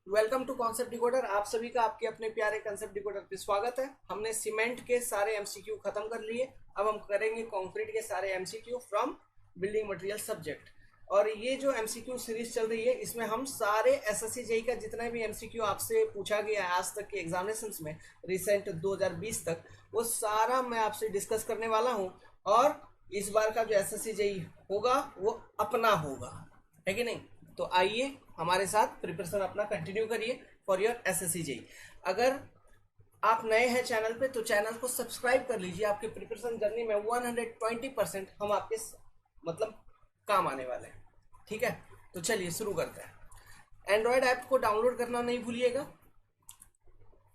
Welcome to concept decoder. आप सभी का आपके अपने प्यारे कॉन्सेप्ट डिकोडर पे स्वागत है। हमने सीमेंट के सारे एमसीक्यू खत्म कर लिए। अब हम करेंगे कंक्रीट के सारे MCQ from building material subject. और ये जो एमसीक्यू सीरीज चल रही है, इसमें हम सारे एसएससी जेई का जितना भी एमसीक्यू आपसे पूछा गया है आज तक के एग्जामिनेशंस में, रिसेंट 2020 तक, वो सारा मैं आपसे डिस्कस करने वाला हूँ। और इस बार का जो एसएससी जेई होगा वो अपना होगा, है कि नहीं? तो आइए हमारे साथ प्रिपरेशन अपना कंटिन्यू करिए फॉर योर एसएससी जेई। अगर आप नए हैं चैनल पे तो चैनल को सब्सक्राइब कर लीजिए। आपके प्रिपरेशन जर्नी में 120% हम आपके मतलब काम आने वाले हैं। ठीक है, तो चलिए शुरू करते हैं। एंड्रॉयड ऐप को डाउनलोड करना नहीं भूलिएगा।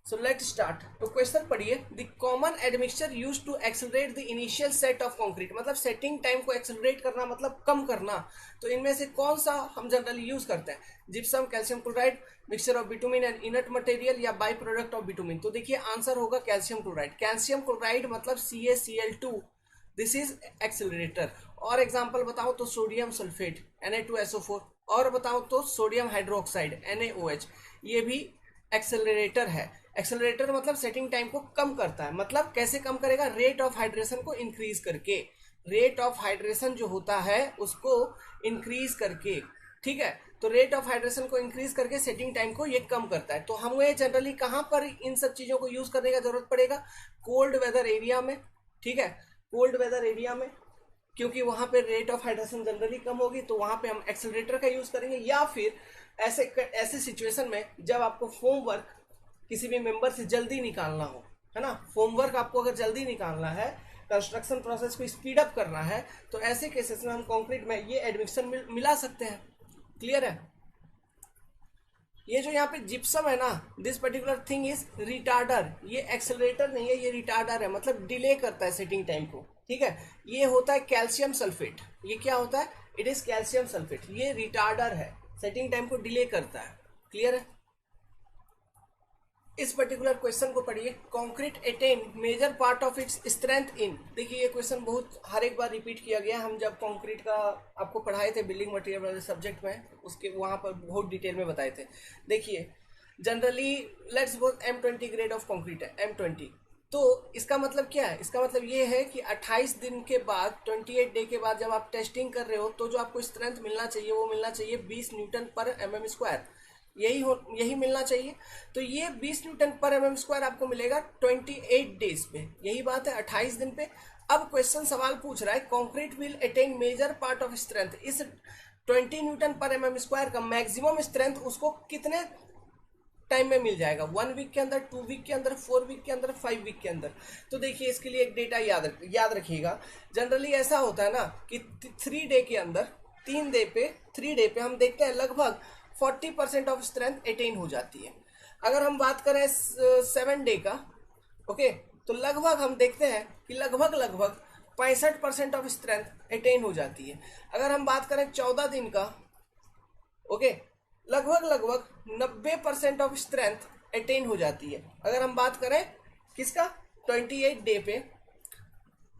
So let start. तो क्वेश्चन पढ़िए। The common admixture use to accelerate the initial set of concrete, मतलब सेटिंग टाइम को एक्सेलरेट करना मतलब कम करना। तो इनमें से कौन सा हम जनरली यूज करते हैं? Gypsum, calcium chloride, mixture of bitumen and inert material, या बाई प्रोडक्ट ऑफ बिटुमिन। तो देखिए आंसर होगा कैल्शियम क्लोराइड। कैल्शियम क्लोराइड मतलब CaCl2, दिस इज एक्सेलरेटर। और एग्जांपल बताओ तो सोडियम सल्फेट Na2SO4, और बताओ तो सोडियम हाइड्रोक्साइड NaOH, ये भी एक्सेलरेटर है। एक्सेलरेटर मतलब सेटिंग टाइम को कम करता है। मतलब कैसे कम करेगा? रेट ऑफ हाइड्रेशन को इंक्रीज करके। रेट ऑफ हाइड्रेशन जो होता है उसको इंक्रीज करके, ठीक है। तो रेट ऑफ हाइड्रेशन को इंक्रीज करके सेटिंग टाइम को ये कम करता है। तो हमें जनरली कहां पर इन सब चीजों को यूज करने का जरूरत पड़ेगा? कोल्ड वेदर एरिया में, ठीक है, कोल्ड वेदर एरिया में, क्योंकि वहां पे रेट ऑफ हाइड्रेशन जनरली कम होगी, तो वहां पे हम एक्सेलरेटर का यूज करेंगे। या फिर ऐसे सिचुएशन में जब आपको फोम वर्क किसी भी मेंबर से जल्दी निकालना हो, है ना, फोम वर्क आपको अगर जल्दी निकालना है, कंस्ट्रक्शन प्रोसेस को स्पीड अप करना है, तो ऐसे केसेस में हम कंक्रीट में ये एडमिक्शन मिला सकते हैं। क्लियर है? ये जो यहाँ पे जिप्सम है ना, this particular thing is retarder. ये एक्सेलरेटर नहीं है, ये रिटार्डर है, मतलब डिले करता है सेटिंग टाइम को। ठीक है, ये होता है कैल्शियम सल्फेट। ये क्या होता है? It is calcium sulphate. ये रिटार्डर है, सेटिंग टाइम को डिले करता है। क्लियर है? इस पर्टिकुलर क्वेश्चन को पढ़िए। Concrete attain major part of its strength in. देखिए ये क्वेश्चन बहुत हर एक बार रिपीट किया गया। हम जब कंक्रीट का आपको पढ़ाए थे बिल्डिंग मटेरियल वाले सब्जेक्ट में, उसके वहां पर बहुत डिटेल में बताए थे। देखिए generally let's suppose M20 grade of concrete है, M20। तो इसका मतलब क्या है? इसका मतलब ये है कि 28 दिन के बाद, 28 डे के बाद जब आप टेस्टिंग कर रहे हो, तो जो आपको स्ट्रेंथ मिलना चाहिए वो मिलना चाहिए 20 न्यूटन पर mm²। यही मिलना चाहिए। तो ये 20 न्यूटन पर mm² आपको मिलेगा 28 डेज पे। यही बात है, 28 दिन पे। अब क्वेश्चन सवाल पूछ रहा है concrete will attain major part of strength. इस 20 न्यूटन पर mm² का मैक्सिमम स्ट्रेंथ उसको कितने टाइम में मिल जाएगा? 1 वीक के अंदर, 2 वीक के अंदर, 4 वीक के अंदर, 5 वीक के अंदर। तो देखिए इसके लिए एक डेटा याद रखिएगा। जनरली ऐसा होता है ना कि 3 डे के अंदर, 3 डे पे हम देखते हैं लगभग 40% ऑफ स्ट्रेंथ अटेन हो जाती है। अगर हम बात करें 7 डे का, ओके, तो लगभग हम देखते हैं कि लगभग 65% ऑफ स्ट्रेंथ अटेन हो जाती है। अगर हम बात करें 14 दिन का, ओके, लगभग 90% ऑफ स्ट्रेंथ अटेन हो जाती है। अगर हम बात करें किसका? 28 डे पे,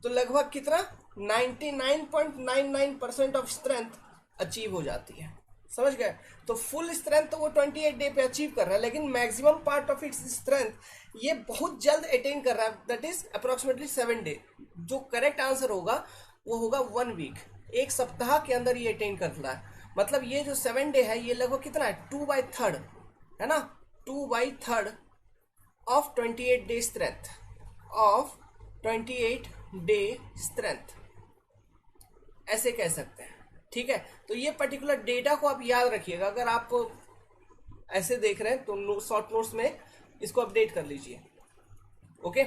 तो लगभग कितना? 99.99% ऑफ स्ट्रेंथ अचीव हो जाती है। समझ गए? तो फुल स्ट्रेंथ तो वो 28 डे पे अचीव कर रहा है, लेकिन maximum part of its strength ये बहुत जल्द अटेन कर रहा है, दैट इज अप्रोक्सीमेटली 7 डे। जो करेक्ट आंसर होगा वो होगा 1 वीक। एक सप्ताह के अंदर ये अटेन कर रहा है। मतलब ये जो 7 डे है, ये लगभग कितना है? 2/3, है ना, 2/3 of 28 day strength, of 28 day strength, ऐसे कह सकते हैं। ठीक है, तो ये पर्टिकुलर डेटा को आप याद रखिएगा। अगर आप ऐसे देख रहे हैं तो शॉर्ट नोट्स में इसको अपडेट कर लीजिए। ओके,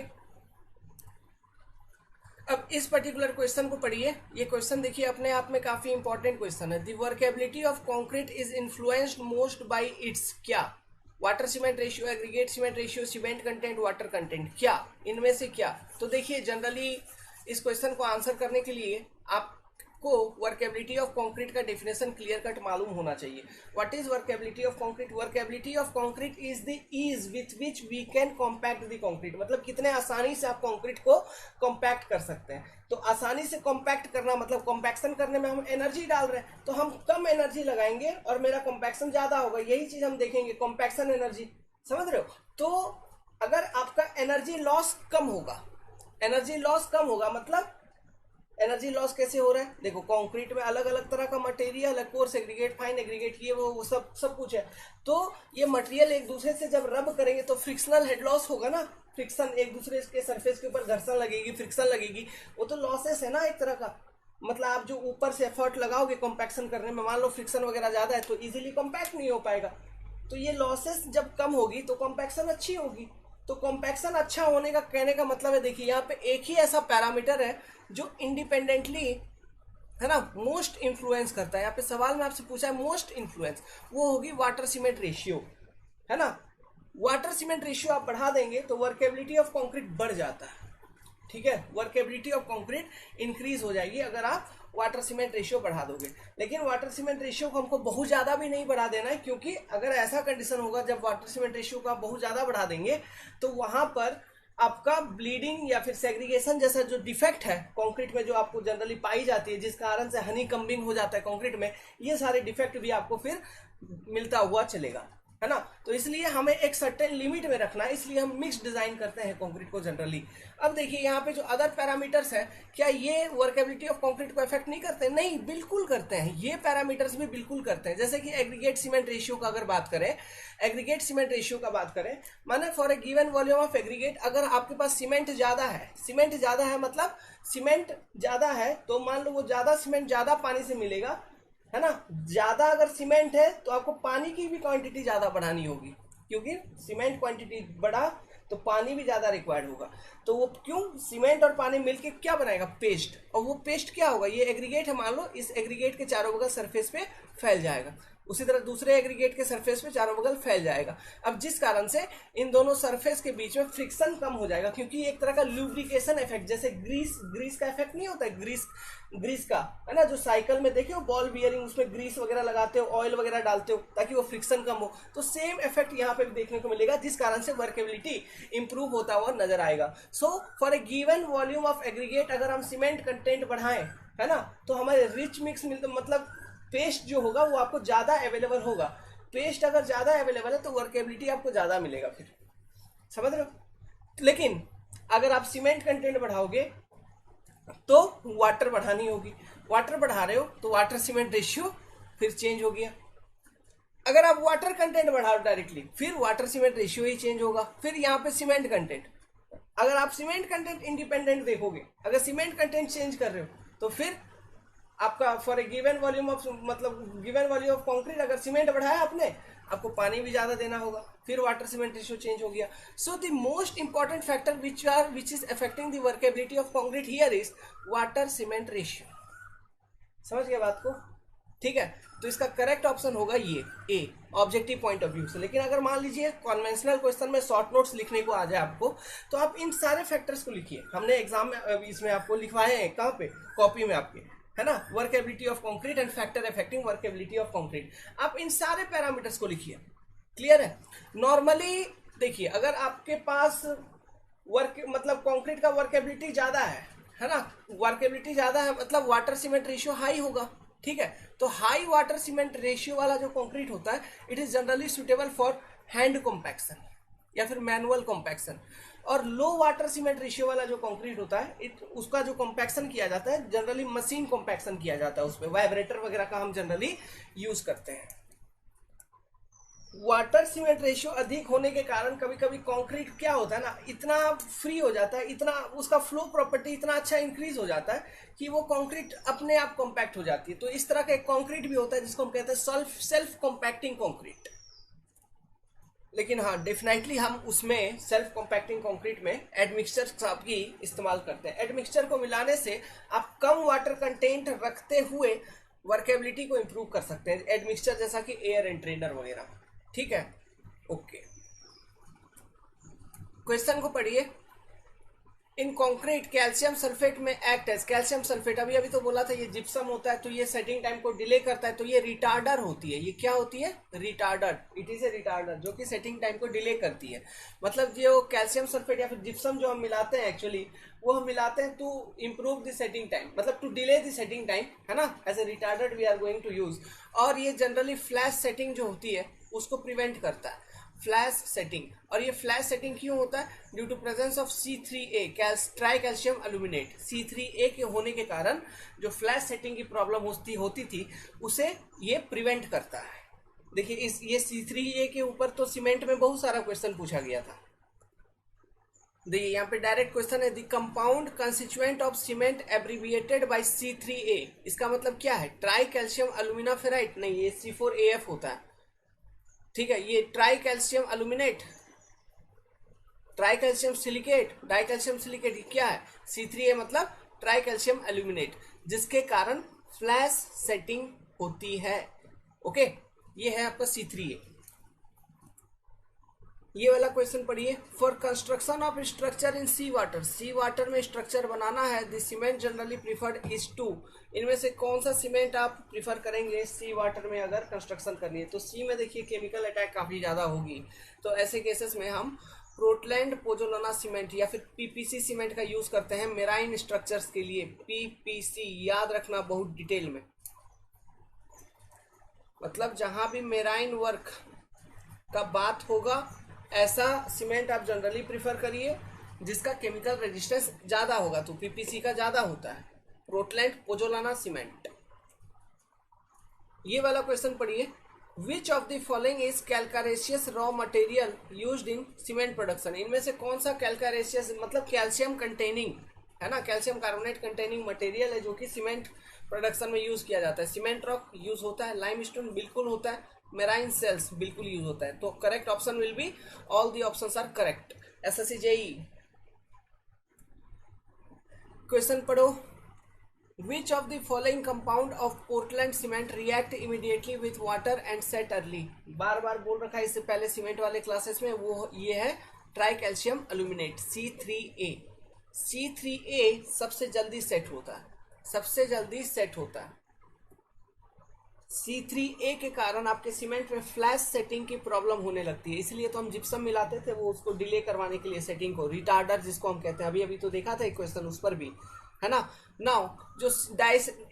अब इस पर्टिकुलर क्वेश्चन को पढ़िए। ये क्वेश्चन देखिए अपने आप में काफी इंपॉर्टेंट क्वेश्चन है। The workability of concrete is influenced most by its क्या? Water cement ratio, aggregate cement ratio, cement content, water content, क्या? इनमें से क्या? तो देखिए जनरली इस क्वेश्चन को आंसर करने के लिए आप आपको वर्केबिलिटी ऑफ कंक्रीट का डेफिनेशन क्लियर कट मालूम होना चाहिए। What is workability of concrete? Workability of concrete is the ease with which we can compact the concrete, मतलब कितने आसानी से आप कंक्रीट को कॉम्पैक्ट कर सकते हैं। तो आसानी से कॉम्पैक्ट करना मतलब कॉम्पैक्शन करने में हम एनर्जी डाल रहे हैं, तो हम कम एनर्जी लगाएंगे और मेरा कॉम्पैक्शन ज्यादा होगा। यही चीज हम देखेंगे, कॉम्पैक्शन एनर्जी, समझ रहे हो? तो अगर आपका एनर्जी लॉस कम होगा, एनर्जी लॉस कम होगा मतलब एनर्जी लॉस कैसे हो रहा है? देखो कंक्रीट में अलग अलग तरह का मटेरियल है, कोर्स एग्रीगेट, फाइन एग्रीगेट, ये वो सब कुछ है। तो ये मटेरियल एक दूसरे से जब रब करेंगे तो फ्रिक्शनल हेड लॉस होगा ना, फ्रिक्शन, एक दूसरे के सरफेस के ऊपर घर्षण लगेगी, फ्रिक्शन लगेगी, वो तो लॉसेस है ना एक तरह का। मतलब आप जो ऊपर से एफर्ट लगाओगे कॉम्पैक्शन करने में, मान लो फ्रिक्शन वगैरह ज्यादा है तो इजीली कॉम्पैक्ट नहीं हो पाएगा। तो ये लॉसेस जब कम होगी तो कॉम्पैक्शन अच्छी होगी। तो कॉम्पैक्शन अच्छा होने का कहने का मतलब है, देखिए यहाँ पे एक ही ऐसा पैरामीटर है जो इंडिपेंडेंटली, है ना, मोस्ट इन्फ्लुएंस करता है। यहाँ पे सवाल में आपसे पूछा है मोस्ट इन्फ्लुएंस, वो होगी वाटर सीमेंट रेशियो, है ना। वाटर सीमेंट रेशियो आप बढ़ा देंगे तो वर्केबिलिटी ऑफ कंक्रीट बढ़ जाता है, ठीक है। वर्केबिलिटी ऑफ कंक्रीट इंक्रीज हो जाएगी अगर आप वाटर सीमेंट रेशियो बढ़ा दोगे। लेकिन वाटर सीमेंट रेशियो को हमको बहुत ज्यादा भी नहीं बढ़ा देना है, क्योंकि अगर ऐसा कंडीशन होगा जब वाटर सीमेंट रेशियो को आप बहुत ज्यादा बढ़ा देंगे तो वहां पर आपका ब्लीडिंग या फिर सेग्रीगेशन जैसा जो डिफेक्ट है कंक्रीट में, जो आपको जनरली पाई जाती है, जिस कारण से हनी कम्बिंग हो जाता है कंक्रीट में, ये सारे डिफेक्ट भी आपको फिर मिलता हुआ चलेगा, है ना। तो इसलिए हमें एक सर्टेन लिमिट में रखना है, इसलिए हम मिक्स डिजाइन करते हैं कंक्रीट को जनरली। अब देखिए यहाँ पे जो अदर पैरामीटर्स है, क्या ये वर्केबिलिटी ऑफ कंक्रीट को अफेक्ट नहीं करते? नहीं, बिल्कुल करते हैं, ये पैरामीटर्स भी बिल्कुल करते हैं। जैसे कि एग्रीगेट सीमेंट रेशियो का अगर बात करें, एग्रीगेट सीमेंट रेशियो का बात करें, माने for a given volume of aggregate, अगर आपके पास सीमेंट ज्यादा है, सीमेंट ज्यादा है मतलब सीमेंट ज्यादा है तो मान लो वो ज्यादा सीमेंट ज्यादा पानी से मिलेगा, है ना। ज्यादा अगर सीमेंट है तो आपको पानी की भी क्वांटिटी ज्यादा बढ़ानी होगी, क्योंकि सीमेंट क्वांटिटी बढ़ा तो पानी भी ज्यादा रिक्वायर्ड होगा। तो वो क्यों, सीमेंट और पानी मिलके क्या बनाएगा? पेस्ट। और वो पेस्ट क्या होगा? ये एग्रीगेट है, मान लो इस एग्रीगेट के चारों बगल सरफेस पे फैल जाएगा, उसी तरह दूसरे एग्रीगेट के सरफेस पे चारों बगल फैल जाएगा। अब जिस कारण से इन दोनों सरफेस के बीच में फ्रिक्शन कम हो जाएगा, क्योंकि एक तरह का लुब्रिकेशन इफेक्ट, जैसे ग्रीस का इफेक्ट नहीं होता है, ग्रीस का, है ना, जो साइकिल में देखे हो बॉल बियरिंग, उसमें ग्रीस वगैरह लगाते हो, ऑयल वगैरह डालते हो ताकि वो फ्रिक्शन कम हो। तो सेम इफेक्ट यहाँ पे देखने को मिलेगा, जिस कारण से वर्केबिलिटी इंप्रूव होता हुआ नजर आएगा। So for a given volume of aggregate अगर हम सीमेंट कंटेंट बढ़ाएं, है ना, तो हमारे रिच मिक्स मिलते, मतलब पेस्ट जो होगा वो आपको ज्यादा अवेलेबल होगा। पेस्ट अगर ज्यादा अवेलेबल है तो वर्केबिलिटी आपको ज्यादा मिलेगा, फिर समझ रहे हो। लेकिन अगर आप सीमेंट कंटेंट बढ़ाओगे तो वाटर बढ़ानी होगी, वाटर बढ़ा रहे हो तो वाटर सीमेंट रेशियो फिर चेंज हो गया। अगर आप वाटर कंटेंट बढ़ाओ डायरेक्टली, फिर वाटर सीमेंट रेशियो ही चेंज होगा। फिर यहाँ पे सीमेंट कंटेंट, अगर आप सीमेंट कंटेंट इंडिपेंडेंट देखोगे, अगर सीमेंट कंटेंट चेंज कर रहे हो तो फिर आपका for a given volume of, मतलब गिवन वॉल्यूम ऑफ कंक्रीट अगर सीमेंट बढ़ाया आपने, आपको पानी भी ज्यादा देना होगा, फिर वाटर सीमेंट रेशियो चेंज हो गया। So the most important factor which is affecting the workability of concrete here is water cement ratio. समझ गए बात को? ठीक है, तो इसका करेक्ट ऑप्शन होगा ये ए, ऑब्जेक्टिव पॉइंट ऑफ व्यू से। लेकिन अगर मान लीजिए कॉन्वेंशनल क्वेश्चन में शॉर्ट नोट्स लिखने को आ जाए आपको, तो आप इन सारे फैक्टर्स को लिखिए। हमने एग्जाम में इसमें आपको लिखवाए हैं, कहाँ पे, कॉपी में आपके, है ना, workability of concrete and factor affecting workability of concrete. आप इन सारे पैरामीटर्स को लिखिए, क्लियर है। नॉर्मली देखिए, अगर आपके पास वर्क, मतलब कंक्रीट का वर्केबिलिटी ज्यादा है ना, वर्केबिलिटी ज्यादा है मतलब वाटर सीमेंट रेशियो हाई होगा, ठीक है। तो हाई वाटर सीमेंट रेशियो वाला जो कंक्रीट होता है, it is generally suitable for hand compaction या फिर मैनुअल कॉम्पैक्शन। और लो वाटर सीमेंट रेशियो वाला जो कंक्रीट होता है, उसका जो कॉम्पैक्शन किया जाता है जनरली मशीन कॉम्पैक्शन किया जाता है, उसमें वाइब्रेटर वगैरह का हम जनरली यूज करते हैं। वाटर सीमेंट रेशियो अधिक होने के कारण कभी कभी कंक्रीट क्या होता है ना, इतना फ्री हो जाता है, इतना उसका फ्लो प्रॉपर्टी इतना अच्छा इंक्रीज हो जाता है कि वो कंक्रीट अपने आप कॉम्पैक्ट हो जाती है। तो इस तरह का एक कंक्रीट भी होता है जिसको हम कहते हैं सेल्फ कॉम्पैक्टिंग कंक्रीट। लेकिन हाँ, डेफिनेटली हम उसमें सेल्फ कॉम्पैक्टिंग कंक्रीट में एडमिक्सचर की इस्तेमाल करते हैं। एडमिक्सचर को मिलाने से आप कम वाटर कंटेंट रखते हुए वर्केबिलिटी को इंप्रूव कर सकते हैं, एडमिक्सचर जैसा कि एयर एंट्रेनर वगैरह, ठीक है। ओके, क्वेश्चन को पढ़िए। इन कॉन्क्रीट कैल्शियम सल्फेट में एक्ट एज, कैल्शियम सल्फेट अभी अभी तो बोला था ये जिप्सम होता है, तो ये सेटिंग टाइम को डिले करता है, तो ये रिटार्डर होती है। ये क्या होती है? Retarder. It is a retarder जो कि सेटिंग टाइम को डिले करती है। मतलब जो कैल्शियम सल्फेट या फिर जिप्सम जो हम मिलाते हैं एक्चुअली, वो हम मिलाते हैं to improve the setting time, मतलब to delay the setting time, है ना, as a retarder we are going to use. और ये जनरली फ्लैश सेटिंग जो होती है उसको प्रिवेंट करता है, फ्लैश सेटिंग। और ये फ्लैश सेटिंग क्यों होता है? Due to presence of C3A, tri calcium aluminate. C3A के होने के कारण जो फ्लैश सेटिंग की प्रॉब्लम होती थी उसे ये प्रिवेंट करता है। देखिए इस ये C3A के ऊपर तो सीमेंट में बहुत सारा क्वेश्चन पूछा गया था। देखिए यहाँ पे डायरेक्ट क्वेश्चन है, the compound constituent of cement abbreviated by C3A। इसका मतलब क्या है? ट्राई कैल्शियम एल्यूमिना फेराइट नहीं, ये C4AF होता है। ठीक है, ये try calcium aluminate, try calcium silicate, die calcium silicate, ये क्या है? C3A मतलब ट्राई कैल्शियम एल्यूमिनेट, जिसके कारण फ्लैश सेटिंग होती है। ओके, ये है आपका C3A। ये वाला क्वेश्चन पढ़िए, for construction of structure in sea water, sea water में स्ट्रक्चर बनाना है, the cement generally preferred is to. इनमें से कौन सा सीमेंट आप प्रीफर करेंगे सी वाटर में अगर कंस्ट्रक्शन करनी है? तो सी में देखिए केमिकल अटैक काफी ज्यादा होगी, तो ऐसे केसेस में हम पोर्टलैंड पोजोलाना सीमेंट या फिर पीपीसी सीमेंट का यूज करते हैं मेराइन स्ट्रक्चर्स के लिए। पीपीसी याद रखना बहुत डिटेल में, मतलब जहां भी मेराइन वर्क का बात होगा ऐसा सीमेंट आप जनरली प्रिफर करिए जिसका केमिकल रेजिस्टेंस ज्यादा होगा, तो पीपीसी का ज्यादा होता है, पोर्टलैंड पोजोलाना सीमेंट। ये वाला क्वेश्चन पढ़िए, which of the following is calcareous raw material used in cement production. इनमें से कौन सा कैल्कारेशियस मतलब कैल्शियम कंटेनिंग, है ना, कैल्शियम कार्बोनेट कंटेनिंग मटेरियल है जो कि सीमेंट प्रोडक्शन में यूज किया जाता है? सीमेंट रॉक यूज होता है, लाइमस्टोन बिल्कुल होता है, मेराइन सेल्स बिल्कुल यूज होता है। तो correct option will be, all the options are correct. SSC JE question पढ़ो, which of the following compound of Portland cement react immediately with water and set early. बार बार बोल रखा है इससे पहले सीमेंट वाले क्लासेस में, वो ये है try calcium aluminate C3A। C3A सबसे जल्दी सेट होता है, सबसे जल्दी सेट होता है। C3A के कारण आपके सीमेंट में फ्लैश सेटिंग की प्रॉब्लम होने लगती है, इसलिए तो हम जिप्सम मिलाते थे, वो उसको डिले करवाने के लिए सेटिंग को, रिटार्डर जिसको हम कहते हैं। अभी अभी तो देखा था एक क्वेश्चन उस पर भी, है ना। नाउ जो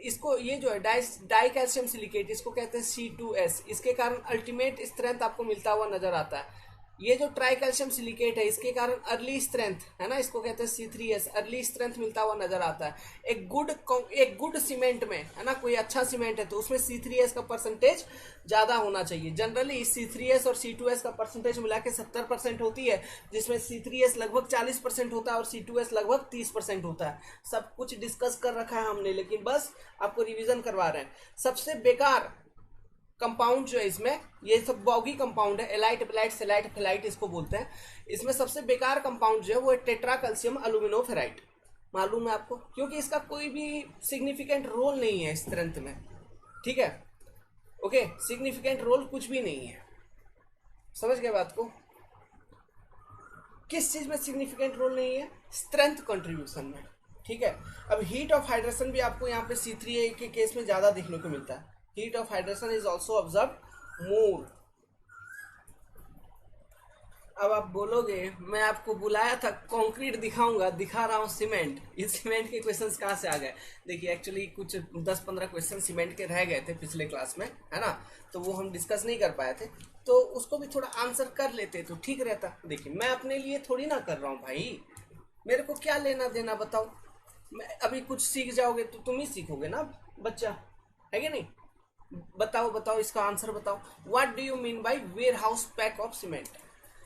इसको ये जो है डाई कैल्शियम सिलिकेट, इसको कहते हैं C2S, इसके कारण अल्टीमेट स्ट्रेंथ आपको मिलता हुआ नजर आता है। ये जो ट्राई कैल्शियम सिलिकेट है इसके कारण अर्ली स्ट्रेंथ, है ना, इसको कहते हैं C3S, अर्ली स्ट्रेंथ मिलता हुआ नजर आता है। एक गुड सीमेंट में, है ना, कोई अच्छा सीमेंट है तो उसमें C3S का परसेंटेज ज्यादा होना चाहिए। जनरली C3S और C2S का परसेंटेज मिला के 70% होती है, जिसमें C3S लगभग 40% होता है और C2S लगभग 30% होता है। सब कुछ डिस्कस कर रखा है हमने, लेकिन बस आपको रिविजन करवा रहे हैं। सबसे बेकार कंपाउंड जो है इसमें, ये सब बॉगी कंपाउंड है, एलाइट बेलाइट सेलाइट फेलाइट इसको बोलते हैं। इसमें सबसे बेकार कंपाउंड जो है वो है टेट्रा कैल्शियम एल्यूमिनोफेराइट। मालूम है आपको, क्योंकि इसका कोई भी सिग्निफिकेंट रोल नहीं है स्ट्रेंथ में, ठीक है, ओके, सिग्निफिकेंट रोल कुछ भी नहीं है। समझ गए बात को? किस चीज में सिग्निफिकेंट रोल नहीं है? स्ट्रेंथ कंट्रीब्यूशन में, ठीक है। अब हीट ऑफ हाइड्रेशन भी आपको यहाँ पे C3A के केस में ज्यादा देखने को मिलता है। Heat of hydration is also observe more. अब आप बोलोगे मैं आपको बुलाया था कंक्रीट दिखाऊंगा, दिखा रहा हूँ सीमेंट। ये सीमेंट के क्वेश्चंस कहाँ से आ गए? देखिए एक्चुअली कुछ 10-15 क्वेश्चन सीमेंट के रह गए थे पिछले क्लास में, है ना, तो वो हम डिस्कस नहीं कर पाए थे, तो उसको भी थोड़ा आंसर कर लेते तो ठीक रहता। देखिए मैं अपने लिए थोड़ी ना कर रहा हूँ भाई, मेरे को क्या लेना देना बताओ। मैं अभी कुछ सीख जाओगे तो तुम ही सीखोगे ना बच्चा, है कि नहीं? बताओ बताओ, इसका आंसर बताओ। What do you mean by warehouse pack of cement?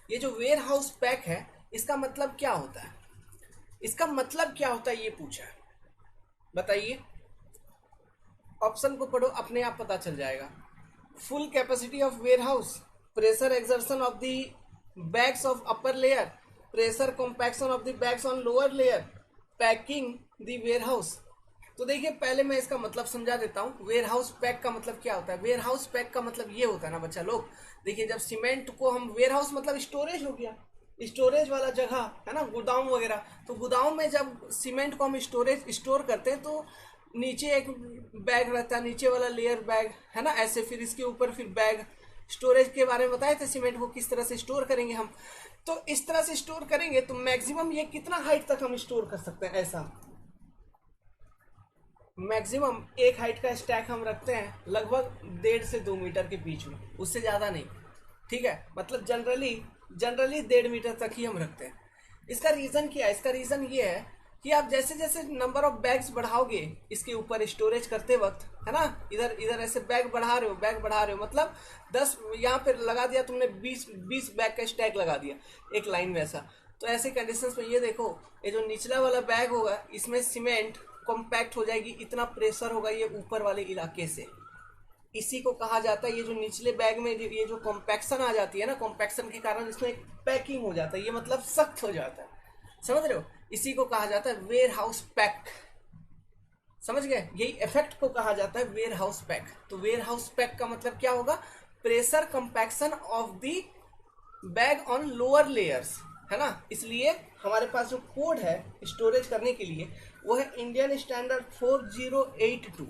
ये जो वेयर हाउस पैक है इसका मतलब क्या होता है? इसका मतलब क्या होता है ये पूछा है, बताइए। ऑप्शन को पढ़ो, अपने आप पता चल जाएगा। Full capacity of warehouse, pressure exertion of the bags of upper layer, pressure compaction of the bags on lower layer, packing the warehouse. तो देखिए पहले मैं इसका मतलब समझा देता हूँ। वेयर हाउस पैक का मतलब क्या होता है? वेयर हाउस पैक का मतलब ये होता है ना बच्चा लोग, देखिए जब सीमेंट को हम, वेयर हाउस मतलब स्टोरेज हो गया, स्टोरेज वाला जगह है ना, गोदाम वगैरह, तो गोदाम में जब सीमेंट को हम स्टोर करते हैं तो नीचे एक बैग रहता है, नीचे वाला लेयर बैग है ना, ऐसे फिर इसके ऊपर फिर बैग। स्टोरेज के बारे में बताए थे सीमेंट को किस तरह से स्टोर करेंगे हम। तो इस तरह से स्टोर करेंगे तो मैक्सिमम ये कितना हाइट तक हम स्टोर कर सकते हैं, ऐसा मैक्सिमम एक हाइट का स्टैक हम रखते हैं लगभग 1.5 से 2 मीटर के बीच में, उससे ज़्यादा नहीं। ठीक है, मतलब जनरली जनरली 1.5 मीटर तक ही हम रखते हैं। इसका रीज़न क्या है? इसका रीज़न ये है कि आप जैसे जैसे नंबर ऑफ बैग्स बढ़ाओगे इसके ऊपर स्टोरेज करते वक्त, है ना, इधर इधर ऐसे बैग बढ़ा रहे हो, मतलब 10 यहाँ पे लगा दिया तुमने, 20 बैग का स्टैक लगा दिया एक लाइन में ऐसा। तो ऐसे कंडीशंस में ये देखो, ये जो निचला वाला बैग होगा इसमें सीमेंट कॉम्पैक्ट हो जाएगी, इतना प्रेशर होगा ये ऊपर वाले इलाके से। इसी को कहा जाता है, ये जो निचले बैग में ये जो कॉम्पैक्शन आ जाती है ना, कॉम्पैक्शन के कारण इसमें एक पैकिंग हो जाता है, ये मतलब सख्त हो जाता है, समझ रहे हो? इसी को कहा जाता है वेयर हाउस पैक। समझ गए? यही इफेक्ट को कहा जाता है वेयर हाउस पैक। तो वेयर हाउस पैक का मतलब क्या होगा? Pressure compaction of the bag on lower layers, है ना। इसलिए हमारे पास जो कोड है स्टोरेज करने के लिए वो है इंडियन स्टैंडर्ड 4082।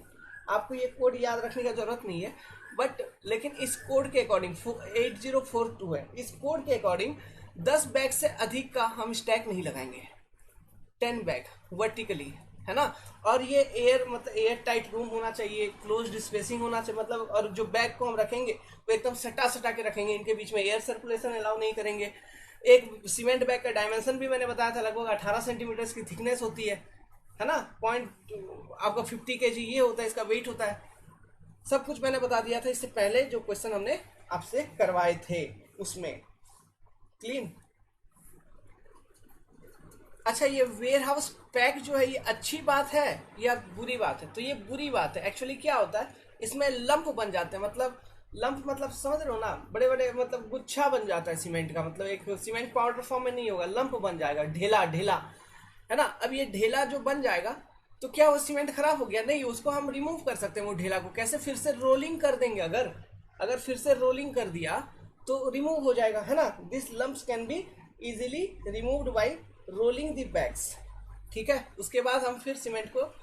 आपको ये कोड याद रखने की जरूरत नहीं है, बट लेकिन इस कोड के अकॉर्डिंग 8042 है, इस कोड के अकॉर्डिंग 10 बैग से अधिक का हम स्टैक नहीं लगाएंगे, 10 बैग वर्टिकली, है ना। और ये एयर मतलब एयर टाइट रूम होना चाहिए, क्लोज्ड स्पेसिंग होना चाहिए, मतलब और जो बैग को हम रखेंगे वो एकदम सटा सटा के रखेंगे, इनके बीच में एयर सर्कुलेशन अलाउ नहीं करेंगे। एक सीमेंट बैग का डायमेंशन भी मैंने बताया था, लगभग 18 सेंटीमीटर की थिकनेस होती है ना। पॉइंट आपका 50 kg ये होता है, इसका वेट होता है। सब कुछ मैंने बता दिया था इससे पहले जो क्वेश्चन हमने आपसे करवाए थे उसमें। क्लीन? अच्छा, ये वेयर हाउस पैक जो है ये अच्छी बात है या बुरी बात है? तो ये बुरी बात है। एक्चुअली क्या होता है, इसमें लंप बन जाते हैं, मतलब लंप मतलब समझ रहे हो ना, बड़े बड़े मतलब गुच्छा बन जाता है सीमेंट का, मतलब एक सीमेंट पाउडर फॉर्म में नहीं होगा, लंप बन जाएगा, ढेला ढेला, है ना। अब ये ढेला जो बन जाएगा तो क्या वो सीमेंट खराब हो गया? नहीं, उसको हम रिमूव कर सकते हैं वो ढेला को। कैसे? फिर से रोलिंग कर देंगे, अगर अगर फिर से रोलिंग कर दिया तो रिमूव हो जाएगा, है ना। This lumps can be easily removed by rolling the bags. ठीक है, उसके बाद हम फिर सीमेंट को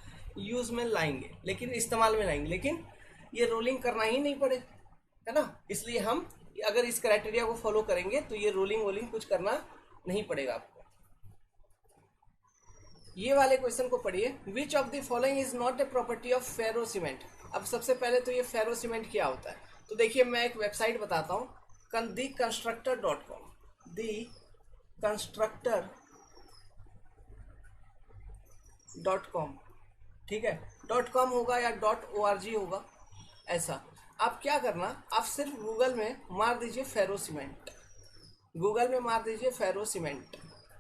यूज में लाएंगे, लेकिन इस्तेमाल में लाएंगे, लेकिन ये रोलिंग करना ही नहीं पड़े, है ना। इसलिए हम अगर इस क्राइटेरिया को फॉलो करेंगे तो ये रोलिंग वोलिंग कुछ करना नहीं पड़ेगा आपको। ये वाले क्वेश्चन को पढ़िए, which of the following is not a property of ferro cement. अब सबसे पहले तो ये फेरो सीमेंट क्या होता है, तो देखिए मैं एक वेबसाइट बताता हूँ, theconstructor.com, theconstructor.com, ठीक है, .com होगा या .org होगा, ऐसा। आप क्या करना, आप सिर्फ गूगल में मार दीजिए फेरो सीमेंट, गूगल में मार दीजिए फेरो सीमेंट।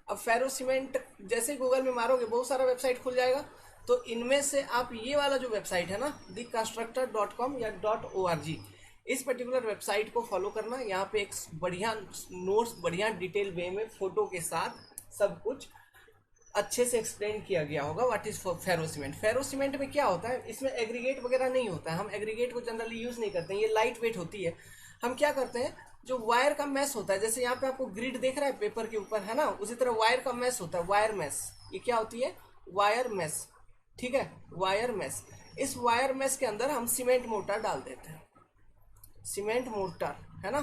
अब फेरो सीमेंट जैसे गूगल में मारोगे बहुत सारा वेबसाइट खुल जाएगा, तो इनमें से आप ये वाला जो वेबसाइट है ना, theconstructor.com या .org, इस पर्टिकुलर वेबसाइट को फॉलो करना। यहाँ पे एक बढ़िया नोट्स, बढ़िया डिटेल वे में फोटो के साथ सब कुछ अच्छे से एक्सप्लेन किया गया होगा what is ferro cement. Ferro cement में क्या होता है, इसमें एग्रीगेट वगैरह नहीं होता है, हम एग्रीगेट को जनरली यूज नहीं करते हैं, ये लाइट वेट होती है। हम क्या करते हैं, जो वायर का मैस होता है, जैसे यहाँ पे आपको ग्रिड देख रहा है पेपर के ऊपर, है ना, उसी तरह वायर का मैस होता है, वायर मैस। ये क्या होती है? वायर मैस, ठीक है, वायर मैस। इस वायर मैस के अंदर हम सीमेंट मोर्टार डाल देते हैं, सीमेंट मोर्टार, है ना।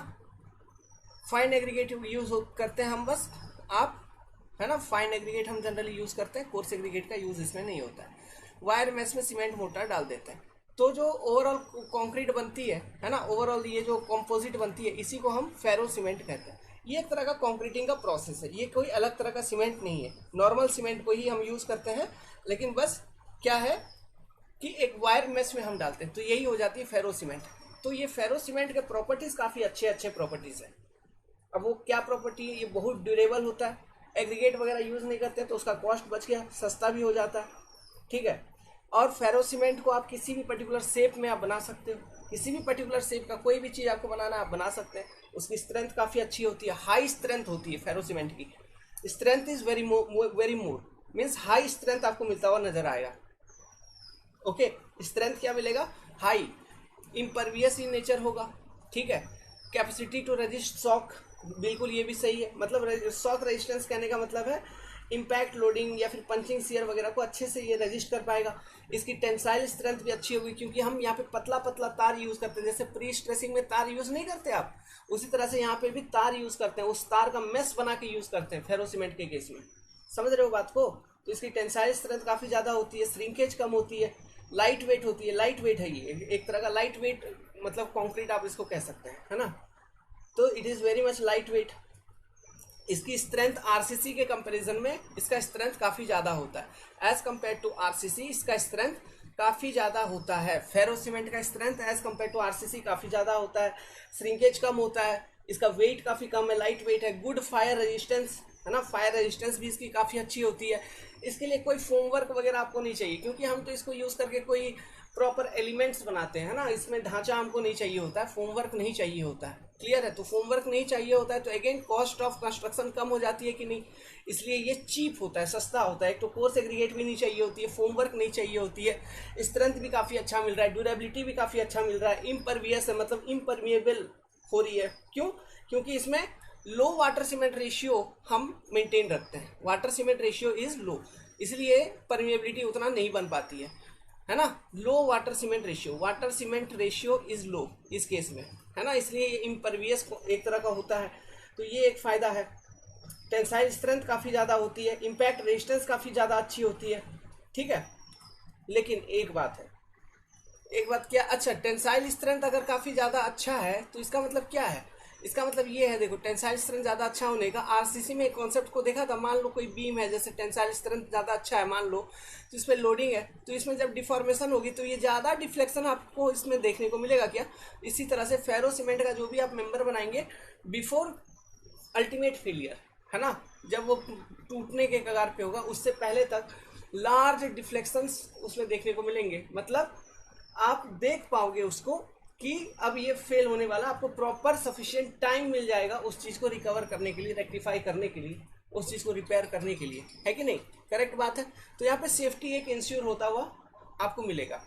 फाइन एग्रीगेट यूज करते हैं हम बस, आप, है ना, फाइन एग्रीगेट हम जनरली यूज करते हैं, कोर्स एग्रीगेट का यूज इसमें नहीं होता है। वायर मैस में सीमेंट मोर्टार डाल देते हैं, तो जो ओवरऑल कंक्रीट बनती है ना, ओवरऑल ये जो कंपोजिट बनती है, इसी को हम फेरो सीमेंट कहते हैं। ये एक तरह का कंक्रीटिंग का प्रोसेस है, ये कोई अलग तरह का सीमेंट नहीं है, नॉर्मल सीमेंट को ही हम यूज करते हैं, लेकिन बस क्या है कि एक वायर मेश में हम डालते हैं, तो यही हो जाती है फेरो सीमेंट। तो ये फेरो सीमेंट के प्रॉपर्टीज काफी अच्छे अच्छे प्रॉपर्टीज है। अब वो क्या प्रॉपर्टी है, ये बहुत ड्यूरेबल होता है, एग्रीगेट वगैरह यूज नहीं करते तो उसका कॉस्ट बच गया, सस्ता भी हो जाता है, ठीक है। और फेरो सीमेंट को आप किसी भी पर्टिकुलर शेप में आप बना सकते हो, किसी भी पर्टिकुलर शेप का कोई भी चीज आपको बनाना आप बना सकते हैं। उसकी स्ट्रेंथ काफी अच्छी होती है, हाई स्ट्रेंथ होती है फेरो सीमेंट की। Strength is very more means high strength आपको मिलता हुआ नजर आएगा। ओके, स्ट्रेंथ क्या मिलेगा? हाई। इम्परवियस इन नेचर होगा, ठीक है। कैपेसिटी टू रेजिस्ट शॉक, बिल्कुल ये भी सही है, मतलब शॉक रेजिस्टेंस कहने का मतलब है इम्पैक्ट लोडिंग या फिर पंचिंग सीयर वगैरह को अच्छे से ये रेजिस्ट कर पाएगा। इसकी टेंसाइल स्ट्रेंथ भी अच्छी होगी, क्योंकि हम यहाँ पे पतला पतला तार यूज करते हैं, जैसे प्री स्ट्रेसिंग में तार यूज नहीं करते आप, उसी तरह से यहाँ पे भी तार यूज करते हैं, उस तार का मेस बना के यूज करते हैं फेरो सीमेंट के केस में। समझ रहे हो बात को? तो इसकी टेंसाइल स्ट्रेंथ काफी ज्यादा होती है, श्रिंकेज कम होती है, लाइट वेट होती है। लाइट वेट है ये एक तरह का लाइट वेट, मतलब कॉन्क्रीट आप इसको कह सकते हैं, है ना। तो it is very much light weight. इसकी स्ट्रेंथ आरसीसी के कंपैरिजन में इसका स्ट्रेंथ काफी ज्यादा होता है। एज कंपेयर टू आरसीसी इसका स्ट्रेंथ काफी ज्यादा होता है। फेरो सीमेंट का strength as compare to RCC काफी ज्यादा होता है, श्रिंकेज कम होता है, इसका वेट काफी कम है, लाइट वेट है, गुड फायर रेजिस्टेंस है ना, फायर रेजिस्टेंस भी इसकी काफी अच्छी होती है। इसके लिए कोई फोमवर्क वगैरह आपको नहीं चाहिए, क्योंकि हम तो इसको यूज करके कोई प्रॉपर एलिमेंट्स बनाते हैं ना, इसमें ढांचा हमको नहीं चाहिए होता है, फोमवर्क नहीं चाहिए होता है। क्लियर है? तो फोमवर्क नहीं चाहिए होता है तो अगेन कॉस्ट ऑफ कंस्ट्रक्शन कम हो जाती है कि नहीं, इसलिए ये चीप होता है, सस्ता होता है। एक तो कोर्स एग्रीगेट भी नहीं चाहिए होती है, फोमवर्क नहीं चाहिए होती है, स्ट्रेंथ भी काफी अच्छा मिल रहा है, ड्यूरेबिलिटी भी काफी अच्छा मिल रहा है, इम्परवियस है, मतलब इम्परमिएबल हो रही है। क्यों? क्योंकि इसमें लो वाटर सीमेंट रेशियो हम मेंटेन रखते हैं, water cement ratio is low, इसलिए परमिएबिलिटी उतना नहीं बन पाती है ना। Low water cement ratio is low इस केस में, है ना, इसलिए ये इम्परवियस एक तरह का होता है। तो ये एक फायदा है। टेंसाइल स्ट्रेंथ काफी ज्यादा होती है, इम्पैक्ट रेजिस्टेंस काफी ज्यादा अच्छी होती है, ठीक है। लेकिन एक बात है, एक बात क्या, अच्छा टेंसाइल स्ट्रेंथ अगर काफी ज्यादा अच्छा है तो इसका मतलब क्या है? इसका मतलब ये है, देखो टेंसाइल स्ट्रेंथ ज्यादा अच्छा होने का, आरसीसी में एक कॉन्सेप्ट को देखा था, मान लो कोई बीम है, जैसे टेंसाइल स्ट्रेंथ ज्यादा अच्छा है मान लो, तो इसमें लोडिंग है, तो इसमें जब डिफॉर्मेशन होगी तो ये ज्यादा डिफ्लेक्शन आपको इसमें देखने को मिलेगा क्या? इसी तरह से फेरो सीमेंट का जो भी आप मेंबर बनाएंगे बिफोर अल्टीमेट फेलियर, है ना, जब वो टूटने के कगार पे होगा उससे पहले तक लार्ज डिफ्लेक्शंस उसमें देखने को मिलेंगे। मतलब आप देख पाओगे उसको कि अब ये फेल होने वाला, आपको प्रॉपर सफिशिएंट टाइम मिल जाएगा उस चीज को रिकवर करने के लिए, रेक्टिफाई करने के लिए, उस चीज को रिपेयर करने के लिए, है कि नहीं? करेक्ट बात है। तो यहाँ पे सेफ्टी एक इंश्योर होता हुआ आपको मिलेगा।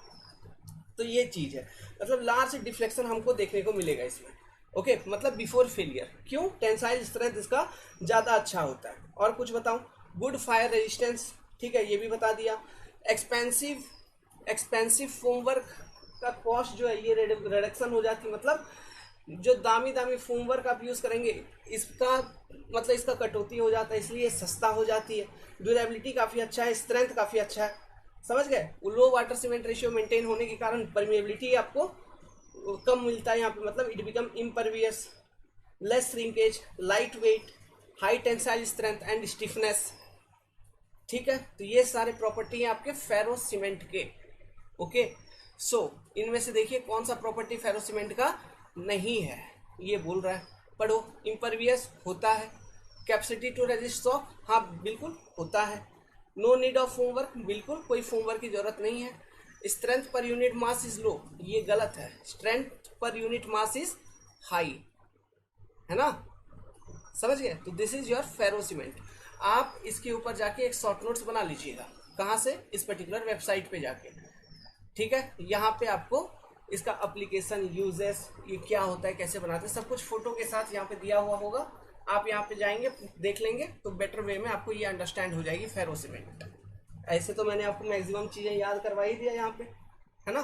तो ये चीज है, मतलब लार्ज डिफ्लेक्शन हमको देखने को मिलेगा इसमें। ओके, मतलब बिफोर फेलियर। क्यों? टेंसाइल स्ट्रेंथ इसका ज्यादा अच्छा होता है। और कुछ बताऊं? गुड फायर रेजिस्टेंस, ठीक है, ये भी बता दिया। एक्सपेंसिव फोमवर्क का कॉस्ट जो है ये रिडक्शन हो जाती है, मतलब जो दामी दामी फोमवर्क आप यूज करेंगे इसका मतलब इसका कटौती हो जाता है, इसलिए सस्ता हो जाती है। ड्यूरेबिलिटी काफी अच्छा है, स्ट्रेंथ काफी अच्छा है, समझ गए। लो वाटर सीमेंट रेशियो मेंटेन होने के कारण परमिएबिलिटी आपको कम मिलता है यहाँ पे, मतलब it become impervious, less shrinkage, light weight, high tensile strength and stiffness, ठीक है। तो ये सारे प्रॉपर्टी हैं आपके फेरो सीमेंट के। ओके, सो इनमें से देखिए कौन सा प्रॉपर्टी फेरो सीमेंट का नहीं है, ये बोल रहा है, पढ़ो। इम्परवियस होता है, कैपेसिटी टू रेजिस्ट शॉक, हाँ बिल्कुल होता है। नो नीड ऑफ फोमवर्क, बिल्कुल कोई फोमवर्क की जरूरत नहीं है। Strength per unit mass is low, ये गलत है, strength per unit mass is high, है ना, समझ गए। तो this is your ferro cement. आप इसके ऊपर जाके एक शॉर्ट नोट्स बना लीजिएगा, कहाँ से? इस पर्टिकुलर वेबसाइट पे जाके, ठीक है। यहाँ पे आपको इसका एप्लीकेशन, यूजेस, ये क्या होता है, कैसे बनाते हैं, सब कुछ फोटो के साथ यहाँ पे दिया हुआ होगा। आप यहाँ पे जाएंगे, देख लेंगे तो बेटर वे में आपको ये अंडरस्टैंड हो जाएगी फेरो सीमेंट। ऐसे तो मैंने आपको मैक्सिमम चीजें याद करवा ही दिया यहाँ पे, है ना।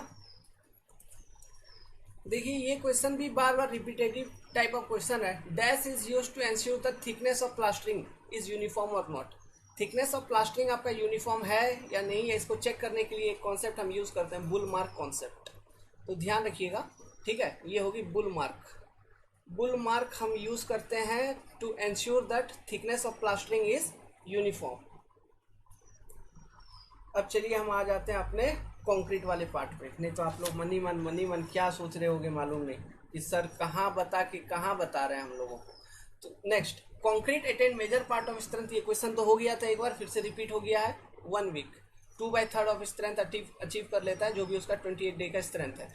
देखिए ये क्वेश्चन भी बार बार रिपीटेटिव टाइप ऑफ क्वेश्चन है। Dash is used to ensure the thickness of plastering is uniform और नॉट। थिकनेस ऑफ प्लास्टरिंग आपका यूनिफॉर्म है या नहीं है, इसको चेक करने के लिए एक कॉन्सेप्ट हम यूज करते हैं, बुल मार्क कॉन्सेप्ट। तो ध्यान रखिएगा, ठीक है, ये होगी बुल मार्क। बुल मार्क हम यूज करते हैं to ensure that thickness of plastering is uniform. अब चलिए हम आ जाते हैं अपने कंक्रीट वाले पार्ट पे। नहीं तो आप लोग मनी मन क्या सोच रहे होगे मालूम नहीं कि सर कहाँ बता रहे हैं हम लोगों को। तो next, concrete attain major part of strength, ये क्वेश्चन तो हो गया था एक बार, फिर से रिपीट हो गया है। 1 वीक 2/3 ऑफ स्ट्रेंथ अचीव कर लेता है, जो भी उसका 28 डे का स्ट्रेंथ है।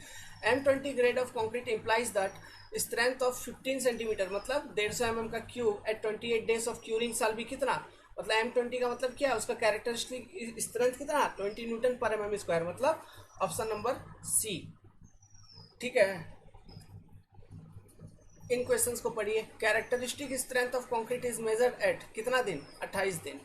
M20 grade of concrete implies that strength of 15 centimetre, मतलब 150 mm का cube at 28 days of curing साल भी कितना, मतलब M20 का मतलब क्या है, उसका कैरेक्टरिस्टिक स्ट्रेंथ कितना, 20 न्यूटन पर mm², मतलब ऑप्शन नंबर सी, ठीक है। इन क्वेश्चंस को पढ़िए। Characteristic strength of concrete is measured eight कितना दिन, 28 दिन।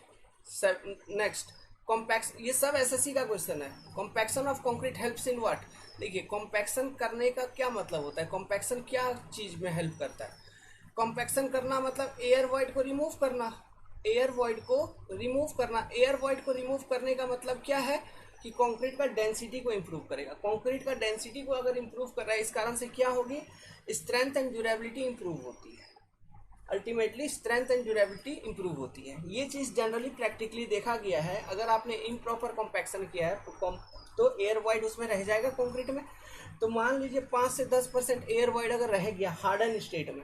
नेक्स्ट, कॉम्पैक्स, ये सब एसएससी का क्वेश्चन है। Compaction of concrete helps in what. देखिए कॉम्पैक्शन करने का क्या मतलब होता है, कॉम्पैक्शन क्या चीज में हेल्प करता है। कॉम्पैक्शन करना मतलब एयर वॉइड को रिमूव करना, एयर वॉइड को रिमूव करना। एयर वॉइड को रिमूव करने का मतलब क्या है कि कंक्रीट का डेंसिटी को इंप्रूव करेगा। कंक्रीट का डेंसिटी को अगर इंप्रूव कर रहा है, इस कारण से क्या होगी, स्ट्रेंथ एंड ड्यूरेबिलिटी इंप्रूव होती है। Ultimately strength and durability improve होती है। ये चीज जनरली प्रैक्टिकली देखा गया है। अगर आपने इम्प्रॉपर कॉम्पैक्शन किया है तो एयर वॉइड उसमें रह जाएगा कंक्रीट में। तो मान लीजिए 5 से 10% एयर वॉइड अगर रह गया हार्डन स्टेट में,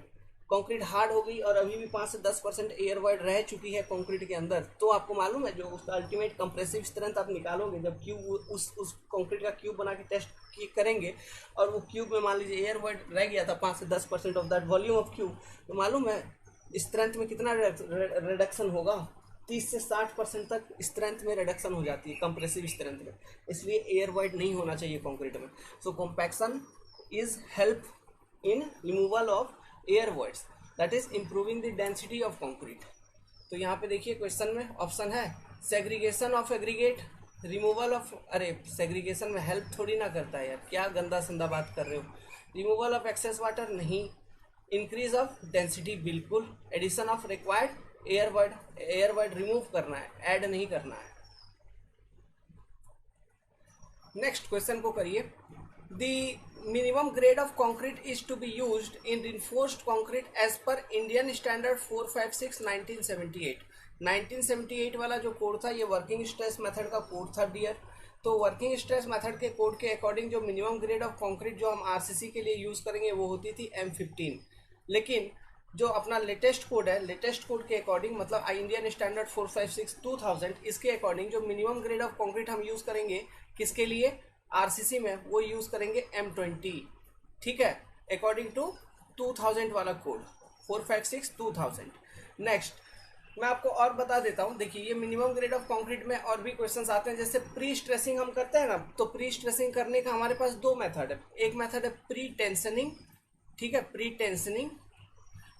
कंक्रीट हार्ड हो गई और अभी भी 5 से 10% एयर वॉइड रह चुकी है कंक्रीट के अंदर, तो आपको मालूम है जो उसका अल्टीमेट कंप्रेसिव स्ट्रेंथ आप निकालोगे जब क्यूब उस कंक्रीट का क्यूब बना के टेस्ट करेंगे और वो क्यूब में मान लीजिए एयर वॉइड रह गया था 5 से 10% of that volume of cube, तो मालूम है स्ट्रेंथ में कितना रिडक्शन होगा, 30 से 60% तक स्ट्रेंथ में रिडक्शन हो जाती है कंप्रेसिव स्ट्रेंथ में। इसलिए एयर वॉइड नहीं होना चाहिए कंक्रीट में। So compaction is help in removal of air voids, that is improving the density of concrete. तो यहाँ पे देखिए क्वेश्चन में ऑप्शन है segregation of aggregate, removal of, अरे सेग्रीगेशन में हेल्प थोड़ी ना करता है यार, क्या गंदा संदा बात कर रहे हो। रिमूवल ऑफ एक्सेस वाटर नहीं, इंक्रीज ऑफ डेंसिटी बिल्कुल, addition of required air void remove करना है, ऐड नहीं करना है। नेक्स्ट क्वेश्चन को करिए। The minimum grade of concrete is to be used in reinforced concrete as per Indian standard 456 1978। 1978 वाला जो कोड था ये वर्किंग स्ट्रेस मेथड का कोड था डियर। तो वर्किंग स्ट्रेस मेथड के कोड के अकॉर्डिंग जो मिनिमम ग्रेड ऑफ कंक्रीट जो हम आरसीसी के लिए यूज करेंगे वो होती थी M15। लेकिन जो अपना लेटेस्ट कोड है, लेटेस्ट कोड के अकॉर्डिंग मतलब इंडियन स्टैंडर्ड 456 2000, इसके अकॉर्डिंग जो मिनिमम ग्रेड ऑफ कंक्रीट हम यूज करेंगे किसके लिए, आरसीसी में, वो यूज करेंगे M20। ठीक है, अकॉर्डिंग टू 2000 वाला कोड 456 2000। नेक्स्ट मैं आपको और बता देता हूँ। देखिए ये मिनिमम ग्रेड ऑफ कंक्रीट में और भी क्वेश्चंस आते हैं, जैसे प्री स्ट्रेसिंग हम करते हैं ना, तो प्री स्ट्रेसिंग करने का हमारे पास दो मेथड है। एक मेथड है प्री टेंशनिंग, ठीक है, प्री टेंशनिंग,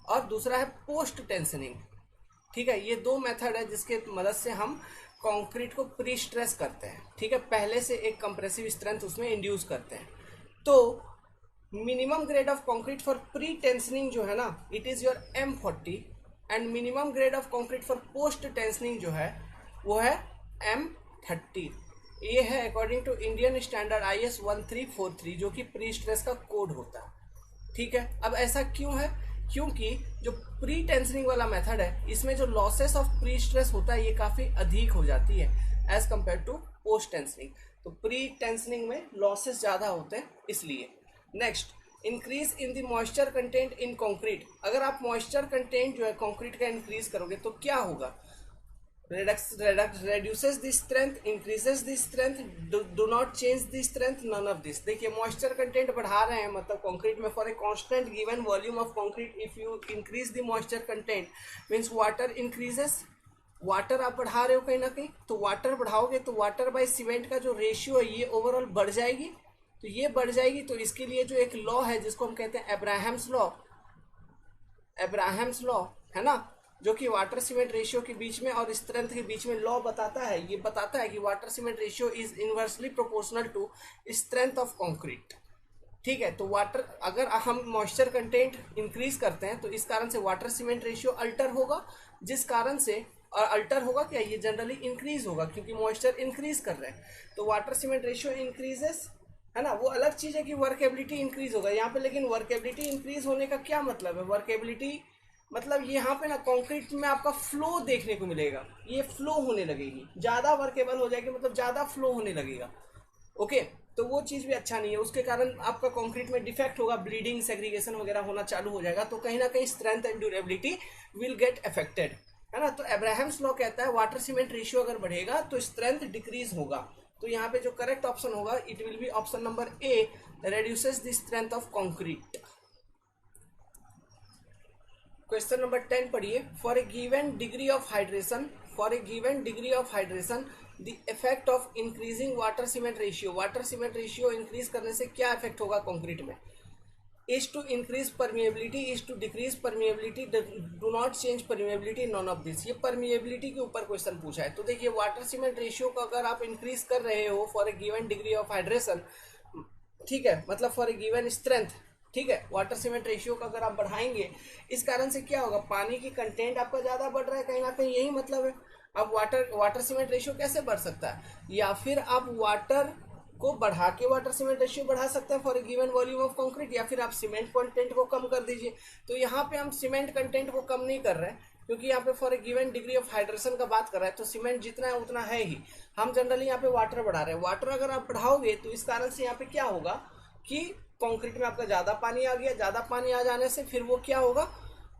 और दूसरा है पोस्ट टेंशनिंग। ठीक है, ये दो मेथड है जिसके मदद से हम कंक्रीट को प्री स्ट्रेस करते हैं। ठीक है, पहले से एक कंप्रेसिव स्ट्रेंथ उसमें इंड्यूस करते हैं। तो minimum grade of concrete for pre tensioning जो है ना, it is your M40, and minimum grade of concrete for post tensioning जो है वो है M30। ये है according to Indian standard IS 1343 जो कि प्री स्ट्रेस का कोड होता है। ठीक है, अब ऐसा क्यों है, क्योंकि जो प्री टेंशनिंग वाला मेथड है इसमें जो लॉसेस ऑफ प्री स्ट्रेस होता है ये काफी अधिक हो जाती है as compare to post tensioning. तो प्री टेंशनिंग में लॉसेस ज्यादा होते हैं इसलिए। Next, increase in the moisture content in concrete. अगर आप मॉइस्चर कंटेंट जो है कंक्रीट का इंक्रीज करोगे तो क्या होगा, reduces the strength, increases the strength, do not change the strength, none of this। देखिए मॉइस्चर कंटेंट बढ़ा रहे हैं मतलब कंक्रीट में for a constant given volume of concrete if you increase the moisture content means water increases. Water आप बढ़ा रहे हो कहीं ना कहीं, तो वाटर बढ़ाओगे तो वाटर बाय सीमेंट का जो रेशियो है ये ओवरऑल बढ़ जाएगी। तो ये बढ़ जाएगी, तो इसके लिए जो एक लॉ है जिसको हम कहते हैं अब्राहम्स लॉ है ना, जो कि वाटर सीमेंट रेशियो के बीच में और स्ट्रेंथ के बीच में लॉ बताता है। ये बताता है कि water cement ratio is inversely proportional to strength of concrete. ठीक है, तो वाटर अगर हम मॉइस्चर कंटेंट इंक्रीज करते हैं तो इस कारण से वाटर सीमेंट रेशियो अल्टर होगा, जिस कारण से और अल्टर होगा क्या, ये जनरली इंक्रीज होगा क्योंकि मॉइस्चर इंक्रीज कर रहे हैं। तो वाटर सीमेंट रेशियो इंक्रीजेस है ना, वो अलग चीज है कि वर्केबिलिटी इंक्रीज होगा यहाँ पे। लेकिन वर्केबिलिटी इंक्रीज होने का क्या मतलब है, वर्केबिलिटी मतलब यहाँ पे ना कंक्रीट में आपका फ्लो देखने को मिलेगा, ये फ्लो होने लगेगी, ज्यादा वर्केबल हो जाएगी मतलब ज्यादा फ्लो होने लगेगा। ओके, तो वो चीज भी अच्छा नहीं है, उसके कारण आपका कंक्रीट में डिफेक्ट होगा, ब्लीडिंग सेग्रीगेशन वगैरह होना चालू हो जाएगा। तो कहीं ना कहीं strength and durability will get affected, है ना। तो अब्राहम्स लॉ कहता है वाटर सीमेंट रेशियो अगर बढ़ेगा तो स्ट्रेंथ डिक्रीज होगा। तो यहाँ पे जो करेक्ट ऑप्शन होगा it will be option number A, reduces the strength of concrete। Question number 10 पढ़िए। For a given degree of hydration, the effect of increasing water cement ratio. Water cement ratio increase करने से क्या effect होगा concrete में। Is to increase permeability, is to decrease permeability, do not change permeability, none of this. ये permeability के ऊपर question पूछा है। तो देखिए वाटर सीमेंट रेशियो को अगर आप इंक्रीज कर रहे हो for a given degree of hydration, ठीक है, मतलब फॉर ए गिवन स्ट्रेंथ, ठीक है, वाटर सीमेंट रेशियो को अगर आप बढ़ाएंगे, इस कारण से क्या होगा, पानी की कंटेंट आपका ज्यादा बढ़ रहा है कहीं ना कहीं, यही मतलब है। अब वाटर सीमेंट रेशियो कैसे बढ़ सकता है, या फिर आप वाटर को बढ़ा के वाटर सीमेंट रेशियो बढ़ा सकते हैं for a given volume of concrete, या फिर आप सीमेंट कंटेंट को कम कर दीजिए। तो यहाँ पे हम सीमेंट कंटेंट को कम नहीं कर रहे हैं, क्योंकि यहाँ पे for a given degree of hydration का बात कर रहा है, तो सीमेंट जितना है उतना है ही। हम जनरली यहाँ पे वाटर बढ़ा रहे हैं। वाटर अगर आप बढ़ाओगे तो इस कारण से यहाँ पे क्या होगा कि कंक्रीट में आपका ज्यादा पानी आ गया। ज्यादा पानी आ जाने से फिर वो क्या होगा,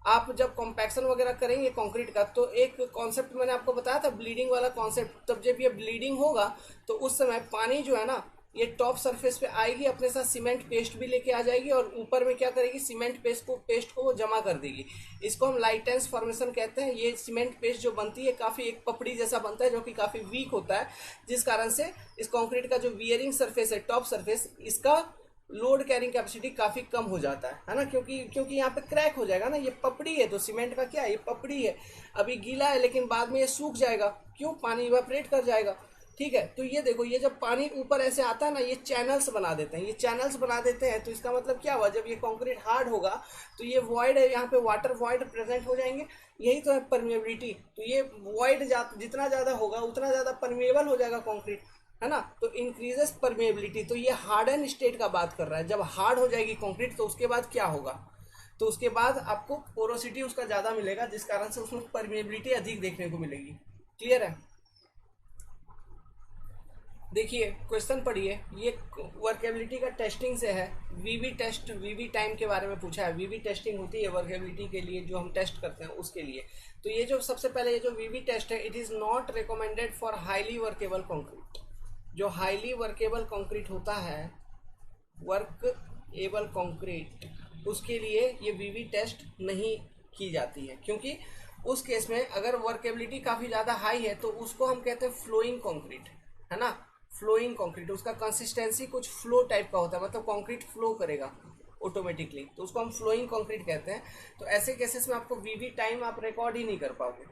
आप जब कॉम्पैक्शन वगैरह करेंगे कंक्रीट का, तो एक कॉन्सेप्ट मैंने आपको बताया था ब्लीडिंग वाला कॉन्सेप्ट, तब जब ये ब्लीडिंग होगा तो उस समय पानी जो है ना, ये टॉप सरफेस पे आएगी, अपने साथ सीमेंट पेस्ट भी लेके आ जाएगी, और ऊपर में क्या करेगी, सीमेंट पेस्ट को वो जमा कर देगी। इसको हम लाइटेंस फॉर्मेशन कहते हैं। ये सीमेंट पेस्ट जो बनती है काफी एक पपड़ी जैसा बनता है, जो कि काफी वीक होता है, जिस कारण से इस कंक्रीट का जो वियरिंग सरफेस है, टॉप सरफेस, इसका लोड कैरिंग कैपेसिटी काफी कम हो जाता है ना, क्योंकि यहाँ पे क्रैक हो जाएगा ना। ये पपड़ी है, तो सीमेंट का क्या है, ये पपड़ी है, अभी गीला है लेकिन बाद में ये सूख जाएगा, क्यों, पानी इवापोरेट कर जाएगा, ठीक है। तो ये देखो, ये जब पानी ऊपर ऐसे आता है ना, ये चैनल्स बना देते हैं, ये चैनल्स बना देते हैं। तो इसका मतलब क्या हुआ, जब ये कंक्रीट हार्ड होगा तो ये वॉइड है, यहाँ पे वाटर वॉइड प्रेजेंट हो जाएंगे, यही तो है परमिएबिलिटी। तो ये वॉइड जितना ज्यादा होगा उतना ज्यादा परमिएबल हो जाएगा कंक्रीट, है ना। तो इंक्रीजेस परमिएबिलिटी, तो ये हार्ड एंड स्टेट का बात कर रहा है। जब हार्ड हो जाएगी कंक्रीट तो उसके बाद क्या होगा, तो उसके बाद आपको पोरोसिटी उसका ज्यादा मिलेगा, जिस कारण से उसमें परमिएबिलिटी अधिक देखने को मिलेगी। क्लियर है। देखिए क्वेश्चन पढ़िए, ये वर्केबिलिटी का टेस्टिंग से है। वीवी टेस्ट, वीवी टाइम के बारे में पूछा है। वीवी टेस्टिंग होती है वर्केबिलिटी के लिए, जो हम टेस्ट करते हैं उसके लिए। तो ये जो सबसे पहले ये जो वीवी टेस्ट है, it is not recommended for highly workable concrete. जो हाईली वर्केबल कंक्रीट होता है, वर्कएबल कंक्रीट, उसके लिए ये वीवी टेस्ट नहीं की जाती है, क्योंकि उस केस में अगर वर्केबिलिटी काफी ज्यादा हाई है तो उसको हम कहते हैं फ्लोइंग कंक्रीट, है ना। फ्लोइंग कंक्रीट, उसका कंसिस्टेंसी कुछ फ्लो टाइप का होता है, मतलब कंक्रीट फ्लो करेगा ऑटोमेटिकली, तो उसको हम फ्लोइंग कंक्रीट कहते हैं। तो ऐसे केसेस में आपको वीवी टाइम आप रिकॉर्ड ही नहीं कर पाओगे।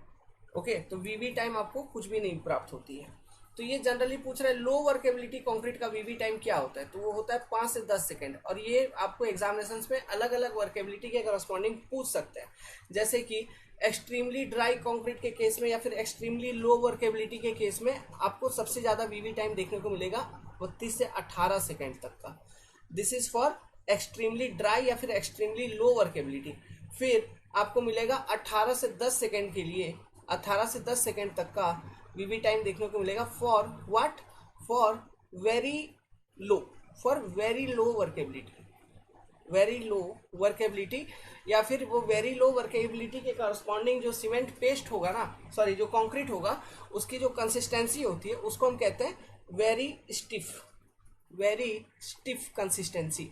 ओके, तो वीवी टाइम आपको कुछ भी नहीं प्राप्त होती है। तो ये जनरली पूछ रहे हैं लो वर्केबिलिटी कंक्रीट का वीवी टाइम क्या होता है, तो वो होता है 5 से 10 सेकंड। और ये आपको एग्जामिनेशंस में अलग अलग वर्केबिलिटी के करस्पॉन्डिंग पूछ सकते हैं, जैसे कि एक्सट्रीमली ड्राई कंक्रीट के केस में या फिर एक्सट्रीमली लो वर्केबिलिटी के केस में आपको सबसे ज्यादा वीवी टाइम देखने को मिलेगा 32 से 18 सेकंड तक का। This is for extremely dry या फिर एक्सट्रीमली लो वर्केबिलिटी। फिर आपको मिलेगा 18 से 10 सेकंड के लिए, 18 से 10 सेकंड तक का वीवी टाइम देखने को मिलेगा for what, for very low, for very low workability, very low workability, या फिर वो वेरी लो वर्केबिलिटी के करस्पॉन्डिंग जो सीमेंट पेस्ट होगा ना, सॉरी जो कंक्रीट होगा, उसकी जो कंसिस्टेंसी होती है उसको हम कहते हैं वेरी स्टिफ कंसिस्टेंसी,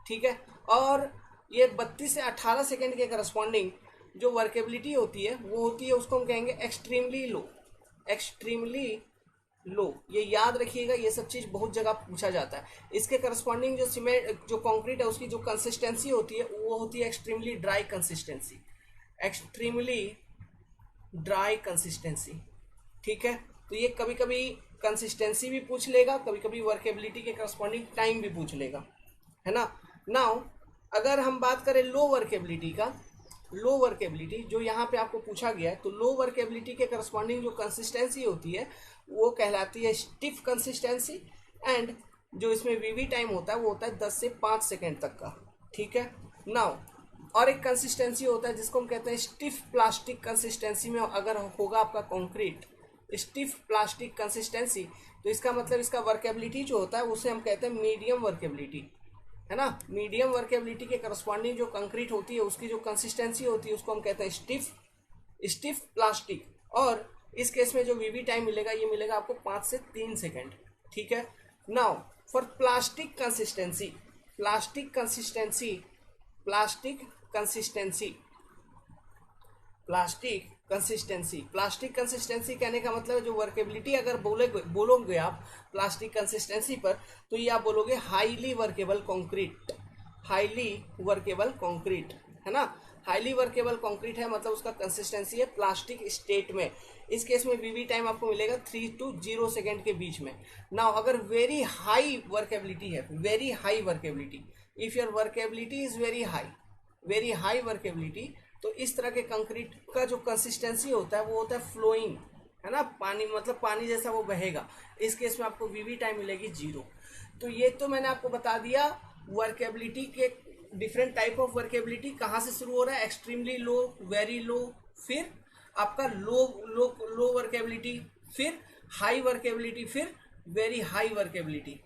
ठीक है। और ये 32 से 18 सेकंड के करस्पॉन्डिंग जो वर्केबिलिटी होती है वो होती है, उसको हम कहेंगे एक्सट्रीमली लो, एक्सट्रीमली लो। ये याद रखिएगा, ये सब चीज बहुत जगह पूछा जाता है। इसके करस्पॉन्डिंग जो सीमेंट जो कंक्रीट है उसकी जो कंसिस्टेंसी होती है वो होती है extremely dry consistency, extremely dry consistency, ठीक है। तो ये कभी कभी कंसिस्टेंसी भी पूछ लेगा, कभी कभी वर्केबिलिटी के करस्पॉन्डिंग टाइम भी पूछ लेगा, है ना। नाउ अगर हम बात करें लो वर्केबिलिटी का, लो वर्केबिलिटी जो यहाँ पे आपको पूछा गया है, तो लो वर्केबिलिटी के करस्पॉन्डिंग जो कंसिस्टेंसी होती है वो कहलाती है स्टिफ कंसिस्टेंसी, एंड जो इसमें वीवी टाइम होता है वो होता है 10 से 5 सेकेंड तक का, ठीक है। नाउ और एक कंसिस्टेंसी होता है जिसको हम कहते हैं स्टिफ प्लास्टिक कंसिस्टेंसी में अगर होगा आपका कंक्रीट, स्टिफ प्लास्टिक कंसिस्टेंसी, तो इसका मतलब इसका वर्केबिलिटी जो होता है उसे हम कहते हैं मीडियम वर्केबिलिटी, है ना। मीडियम वर्केबिलिटी के करस्पॉन्डिंग जो कंक्रीट होती है उसकी जो कंसिस्टेंसी होती है उसको हम कहते हैं स्टिफ प्लास्टिक। और इस केस में जो वीवी टाइम मिलेगा ये मिलेगा आपको 5 से 3 सेकेंड, ठीक है। Now for plastic consistency, plastic consistency, plastic consistency, plastic consistency, plastic consistency कहने का मतलब जो वर्केबिलिटी अगर बोलोगे आप प्लास्टिक कंसिस्टेंसी पर, तो ये आप बोलोगे highly workable concrete, highly workable concrete, है ना। हाईली वर्केबल कंक्रीट है मतलब उसका कंसिस्टेंसी है प्लास्टिक स्टेट में। इस केस में वीवी टाइम आपको मिलेगा 3 to 0 सेकेंड के बीच में। नाउ अगर वेरी हाई वर्केबिलिटी है, very high workability, if your workability is very high workability, तो इस तरह के कंक्रीट का जो कंसिस्टेंसी होता है वो होता है फ्लोइंग, है ना, पानी मतलब पानी जैसा वो बहेगा। इस केस में आपको वीवी टाइम मिलेगी 0। तो ये तो मैंने आपको बता दिया वर्केबिलिटी के डिफरेंट टाइप ऑफ वर्केबिलिटी कहाँ से शुरू हो रहा है, एक्सट्रीमली लो, वेरी लो, फिर आपका लो लो लो वर्केबिलिटी, फिर हाई वर्केबिलिटी, फिर वेरी हाई वर्केबिलिटी।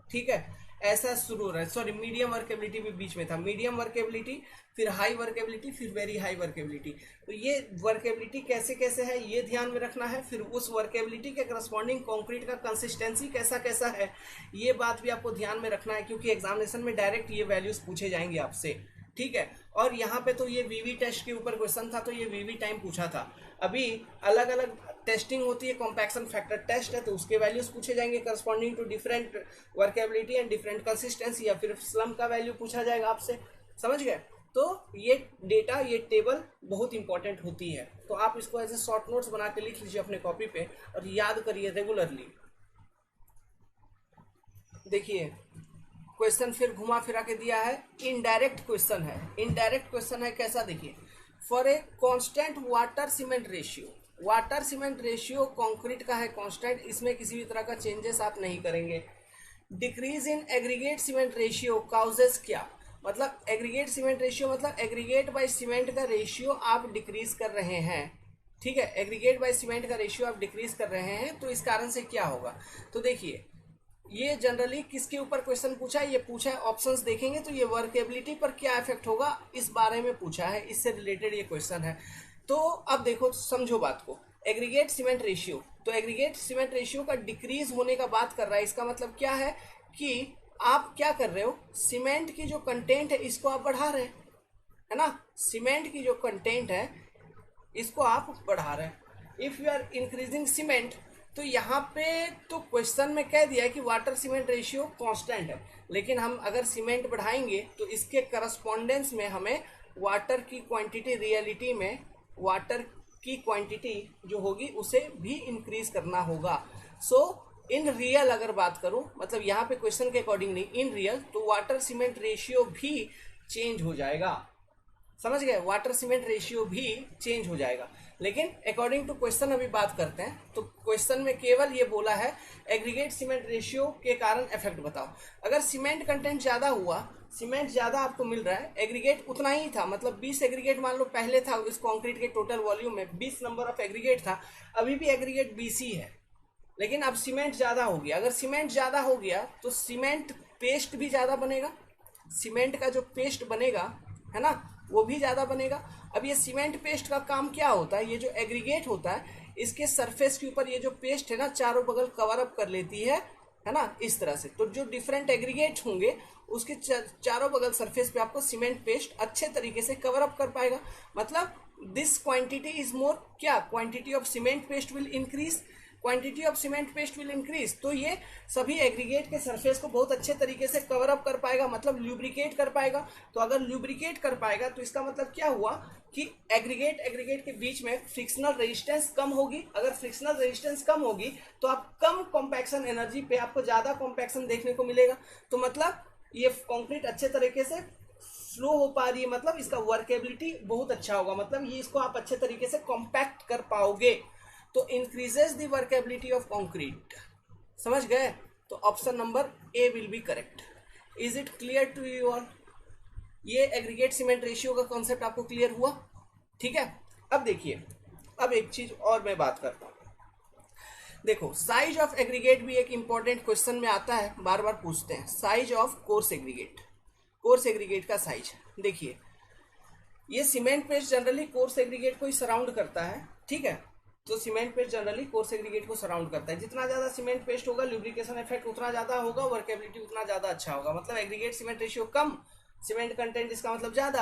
ठीक है, ऐसा शुरू हो रहा है। सॉरी, मीडियम वर्केबिलिटी भी बीच में था, मीडियम वर्केबिलिटी, फिर हाई वर्केबिलिटी, फिर वेरी हाई वर्केबिलिटी। तो ये वर्केबिलिटी कैसे कैसे है ये ध्यान में रखना है। फिर उस वर्केबिलिटी के करस्पॉन्डिंग कंक्रीट का कंसिस्टेंसी कैसा कैसा है ये बात भी आपको ध्यान में रखना है, क्योंकि एग्जामिनेशन में डायरेक्ट ये वैल्यूज पूछे जाएंगे आपसे। ठीक है, और यहाँ पे तो ये वीवी टेस्ट के ऊपर क्वेश्चन था, तो ये वीवी टाइम पूछा था। अभी अलग अलग टेस्टिंग होती है, कॉम्पैक्शन फैक्टर टेस्ट है, तो उसके वैल्यूज पूछे जाएंगे corresponding to different workability and different consistency, या फिर स्लम का वैल्यू पूछा जाएगा आपसे। समझ गए। तो ये डेटा, ये टेबल बहुत इंपॉर्टेंट होती है, तो आप इसको एज ए शॉर्ट नोट्स बना के लिख लीजिए अपने कॉपी पे और याद करिए रेगुलरली। देखिए क्वेश्चन फिर घुमा फिरा के दिया है, इनडायरेक्ट क्वेश्चन है। इनडायरेक्ट क्वेश्चन है कैसा, देखिए, for a constant water cement ratio, water cement ratio concrete का है कांस्टेंट, इसमें किसी भी तरह का चेंजेस आप नहीं करेंगे। Decrease in aggregate cement ratio causes क्या, मतलब एग्रीगेट सीमेंट रेशियो मतलब एग्रीगेट बाय सीमेंट का रेशियो आप डिक्रीज कर रहे हैं। ठीक है, एग्रीगेट बाय सीमेंट का रेशियो आप डिक्रीज कर रहे हैं, तो इस कारण से क्या होगा। तो देखिए ये जनरली किसके ऊपर क्वेश्चन पूछा है, ये पूछा है, ऑप्शंस देखेंगे तो ये वर्केबिलिटी पर क्या इफेक्ट होगा इस बारे में पूछा है, इससे रिलेटेड ये क्वेश्चन है। तो अब देखो समझो बात को, एग्रीगेट सीमेंट रेशियो, तो एग्रीगेट सीमेंट रेशियो का डिक्रीज होने का बात कर रहा है। इसका मतलब क्या है कि आप क्या कर रहे हो, सीमेंट की जो कंटेंट है इसको आप बढ़ा रहे हैं, है ना, सीमेंट की जो कंटेंट है इसको आप बढ़ा रहे हैं। If you are increasing cement, तो यहाँ पे तो क्वेश्चन में कह दिया है कि वाटर सीमेंट रेशियो कांस्टेंट है, लेकिन हम अगर सीमेंट बढ़ाएंगे तो इसके करस्पॉन्डेंस में हमें वाटर की क्वांटिटी, रियलिटी में वाटर की क्वांटिटी जो होगी उसे भी इंक्रीज करना होगा। सो इन रियल अगर बात करूं, मतलब यहाँ पे क्वेश्चन के अकॉर्डिंग नहीं, इन रियल, तो वाटर सीमेंट रेशियो भी चेंज हो जाएगा। समझ गए, वाटर सीमेंट रेशियो भी चेंज हो जाएगा। लेकिन अकॉर्डिंग टू क्वेश्चन अभी बात करते हैं, तो क्वेश्चन में केवल ये बोला है एग्रीगेट सीमेंट रेशियो के कारण इफेक्ट बताओ। अगर सीमेंट कंटेंट ज्यादा हुआ, सीमेंट ज्यादा आपको मिल रहा है, एग्रीगेट उतना ही था, मतलब 20 एग्रीगेट मान लो पहले था इस कंक्रीट के टोटल वॉल्यूम में 20 नंबर ऑफ एग्रीगेट था, अभी भी एग्रीगेट 20 ही है, लेकिन अब सीमेंट ज्यादा हो गया। अगर सीमेंट ज्यादा हो गया तो सीमेंट पेस्ट भी ज्यादा बनेगा, सीमेंट का जो पेस्ट बनेगा, है ना, वो भी ज्यादा बनेगा। अब ये सीमेंट पेस्ट का काम क्या होता है, ये जो एग्रीगेट होता है इसके सरफेस के ऊपर ये जो पेस्ट है ना चारों बगल कवर अप कर लेती है ना, इस तरह से। तो जो डिफरेंट एग्रीगेट होंगे उसके चारों बगल सरफेस पे आपको सीमेंट पेस्ट अच्छे तरीके से कवर अप कर पाएगा। मतलब दिस क्वांटिटी इज मोर, क्या, quantity of cement paste will increase, quantity of cement paste will increase. तो ये सभी एग्रीगेट के सरफेस को बहुत अच्छे तरीके से कवर अप कर पाएगा, मतलब ल्यूब्रिकेट कर पाएगा। तो अगर ल्यूब्रिकेट कर पाएगा तो इसका मतलब क्या हुआ कि एग्रीगेट के बीच में फ्रिक्शनल रेजिस्टेंस कम होगी। अगर फ्रिक्शनल रेजिस्टेंस कम होगी तो आप कम कॉम्पैक्शन एनर्जी पे आपको ज्यादा कॉम्पैक्शन देखने को मिलेगा। तो मतलब ये कंक्रीट अच्छे तरीके से फ्लो हो पा रही है, मतलब इसका वर्केबिलिटी बहुत अच्छा होगा, मतलब ये इसको आप अच्छे तरीके से कॉम्पैक्ट कर पाओगे। तो increases the workability of concrete. समझ गए, तो option number A will be correct. Is it clear to you all, ये एग्रीगेट सीमेंट रेशियो का कॉन्सेप्ट आपको क्लियर हुआ। ठीक है, अब देखिए, अब एक चीज और मैं बात करता हूं। देखो साइज ऑफ एग्रीगेट भी एक इंपॉर्टेंट क्वेश्चन में आता है, बार बार पूछते हैं, size of coarse aggregate, coarse aggregate का साइज। देखिए ये cement paste generally coarse aggregate को ही सराउंड करता है, ठीक है, तो cement paste generally coarse aggregate को सराउंड करता है। जितना ज्यादा सीमेंट पेस्ट होगा ल्यूब्रिकेशन इफेक्ट उतना ज्यादा होगा, वर्केबिलिटी उतना ज्यादा अच्छा होगा। मतलब एग्रीगेट सीमेंट रेशियो कम, सीमेंट कंटेंट इसका मतलब ज्यादा,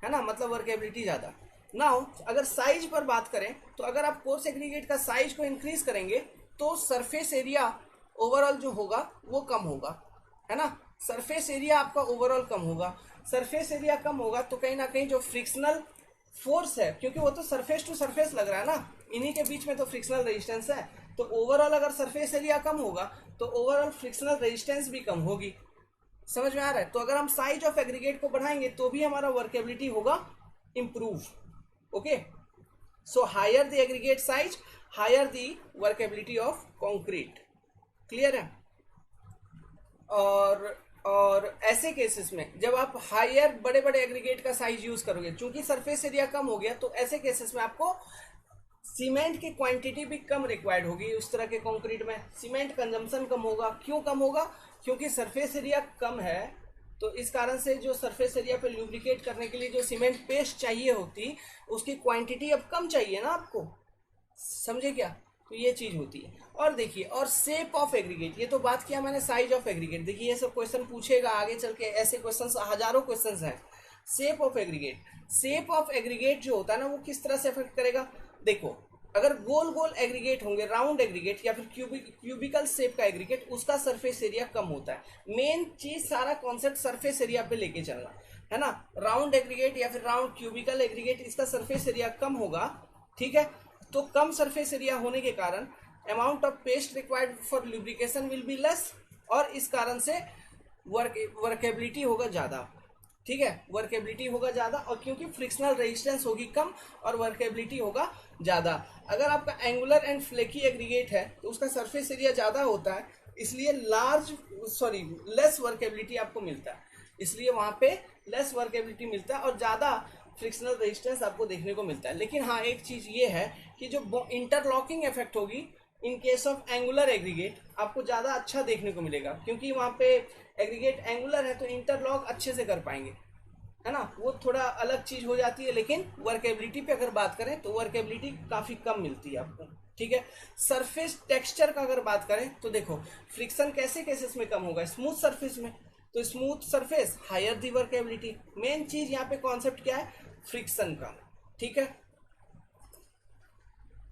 है ना, मतलब वर्केबिलिटी ज्यादा। नाउ अगर साइज पर बात करें तो अगर आप कोर्स एग्रीगेट का साइज को इंक्रीज करेंगे तो सरफेस एरिया ओवरऑल जो होगा वो कम होगा, है ना, सरफेस एरिया आपका ओवरऑल कम होगा। सरफेस एरिया कम होगा तो कहीं ना कहीं जो फ्रिक्शनल फोर्स है, क्योंकि वो तो सरफेस टू सरफेस लग रहा है ना, इन्हीं के बीच में तो फ्रिक्शनल रेजिस्टेंस है, तो ओवरऑल अगर सरफेस एरिया कम होगा तो ओवरऑल फ्रिक्शनल रेजिस्टेंस भी कम होगी। समझ में आ रहा है? तो अगर हम साइज ऑफ एग्रीगेट को बढ़ाएंगे तो भी हमारा वर्केबिलिटी होगा improve. Okay, so higher the aggregate size, higher the workability of concrete. Clear है? और ऐसे केसेस में जब आप हायर बड़े बड़े एग्रीगेट का साइज यूज करोगे, चूंकि सरफेस एरिया कम हो गया, तो ऐसे केसेस में आपको सीमेंट की क्वांटिटी भी कम रिक्वायर्ड होगी। उस तरह के कंक्रीट में सीमेंट कंजम्पशन कम होगा। क्यों कम होगा? क्योंकि सरफेस एरिया कम है, तो इस कारण से जो सरफेस एरिया पे ल्यूब्रिकेट करने के लिए जो सीमेंट पेस्ट चाहिए होती, उसकी क्वांटिटी अब कम चाहिए ना आपको। समझे क्या? तो ये चीज होती है। और देखिए, और शेप ऑफ एग्रीगेट, ये तो बात किया मैंने साइज ऑफ एग्रीगेट। देखिए ये सब क्वेश्चन पूछेगा आगे चल के, ऐसे क्वेश्चन हजारों क्वेश्चन हैं। Shape of aggregate, shape of aggregate जो होता है ना, वो किस तरह से अफेक्ट करेगा? देखो, अगर गोल गोल एग्रीगेट होंगे, राउंड एग्रीगेट या फिर क्यूबिकल शेप का एग्रीगेट, उसका सरफेस एरिया कम होता है। मेन चीज, सारा कॉन्सेप्ट सरफेस एरिया पे लेके चलना है ना। राउंड एग्रीगेट या फिर राउंड क्यूबिकल एग्रीगेट, इसका सरफेस एरिया कम होगा, ठीक है। तो कम सरफेस एरिया होने के कारण amount of paste required for lubrication will be less, और इस कारण से वर्केबिलिटी होगा ज्यादा। ठीक है, वर्केबिलिटी होगा ज्यादा, और क्योंकि फ्रिक्शनल रेजिस्टेंस होगी कम और वर्केबिलिटी होगा ज्यादा। अगर आपका एंगुलर एंड फ्लेकी एग्रीगेट है तो उसका सरफेस एरिया ज्यादा होता है, इसलिए लेस वर्केबिलिटी आपको मिलता है, इसलिए वहां पे लेस वर्केबिलिटी मिलता है और ज्यादा फ्रिक्शनल रेजिस्टेंस आपको देखने को मिलता है। लेकिन हाँ, एक चीज ये है कि जो इंटरलॉकिंग इफेक्ट होगी in case of angular aggregate, आपको ज्यादा अच्छा देखने को मिलेगा, क्योंकि वहां पे एग्रीगेट एंगुलर है तो इंटरलॉक अच्छे से कर पाएंगे, है ना। वो थोड़ा अलग चीज हो जाती है। लेकिन वर्केबिलिटी पे अगर बात करें तो वर्केबिलिटी काफी कम मिलती है आपको, ठीक है। सरफेस टेक्सचर का अगर बात करें तो देखो, फ्रिक्शन कैसे केसेस में कम होगा? स्मूथ सरफेस में, तो स्मूथ सरफेस हायर दी वर्केबिलिटी। मेन चीज यहाँ पे कॉन्सेप्ट क्या है? फ्रिक्शन का, ठीक है।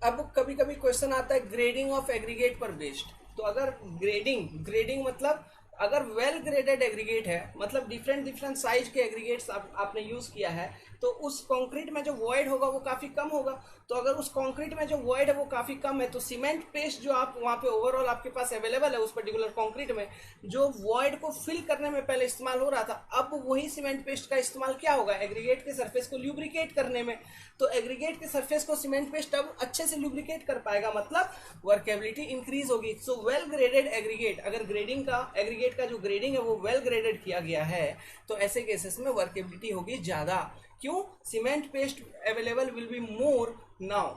अब कभी कभी क्वेश्चन आता है ग्रेडिंग ऑफ एग्रीगेट पर बेस्ड। तो अगर ग्रेडिंग मतलब अगर वेल ग्रेडेड एग्रीगेट है, मतलब डिफरेंट साइज के एग्रीगेट्स आपने यूज किया है, तो उस कंक्रीट में जो वॉइड होगा वो काफी कम होगा। तो अगर उस कंक्रीट में जो वॉइड है वो काफी कम है, तो सीमेंट पेस्ट जो आप वहां पे ओवरऑल आपके पास अवेलेबल है उस पर्टिकुलर कंक्रीट में, जो वॉइड को फिल करने में पहले इस्तेमाल हो रहा था, अब वही सीमेंट पेस्ट का इस्तेमाल क्या होगा? एग्रीगेट के सरफेस को ल्यूब्रिकेट करने में। तो एग्रीगेट के सरफेस को सीमेंट पेस्ट अब अच्छे से ल्यूब्रिकेट कर पाएगा, मतलब वर्केबिलिटी इंक्रीज होगी। सो वेल ग्रेडेड एग्रीगेट, अगर एग्रीगेट का जो ग्रेडिंग है वो वेल ग्रेडेड किया गया है, तो ऐसे केसेस में वर्केबिलिटी होगी ज्यादा। क्यों? Cement paste available will be more now.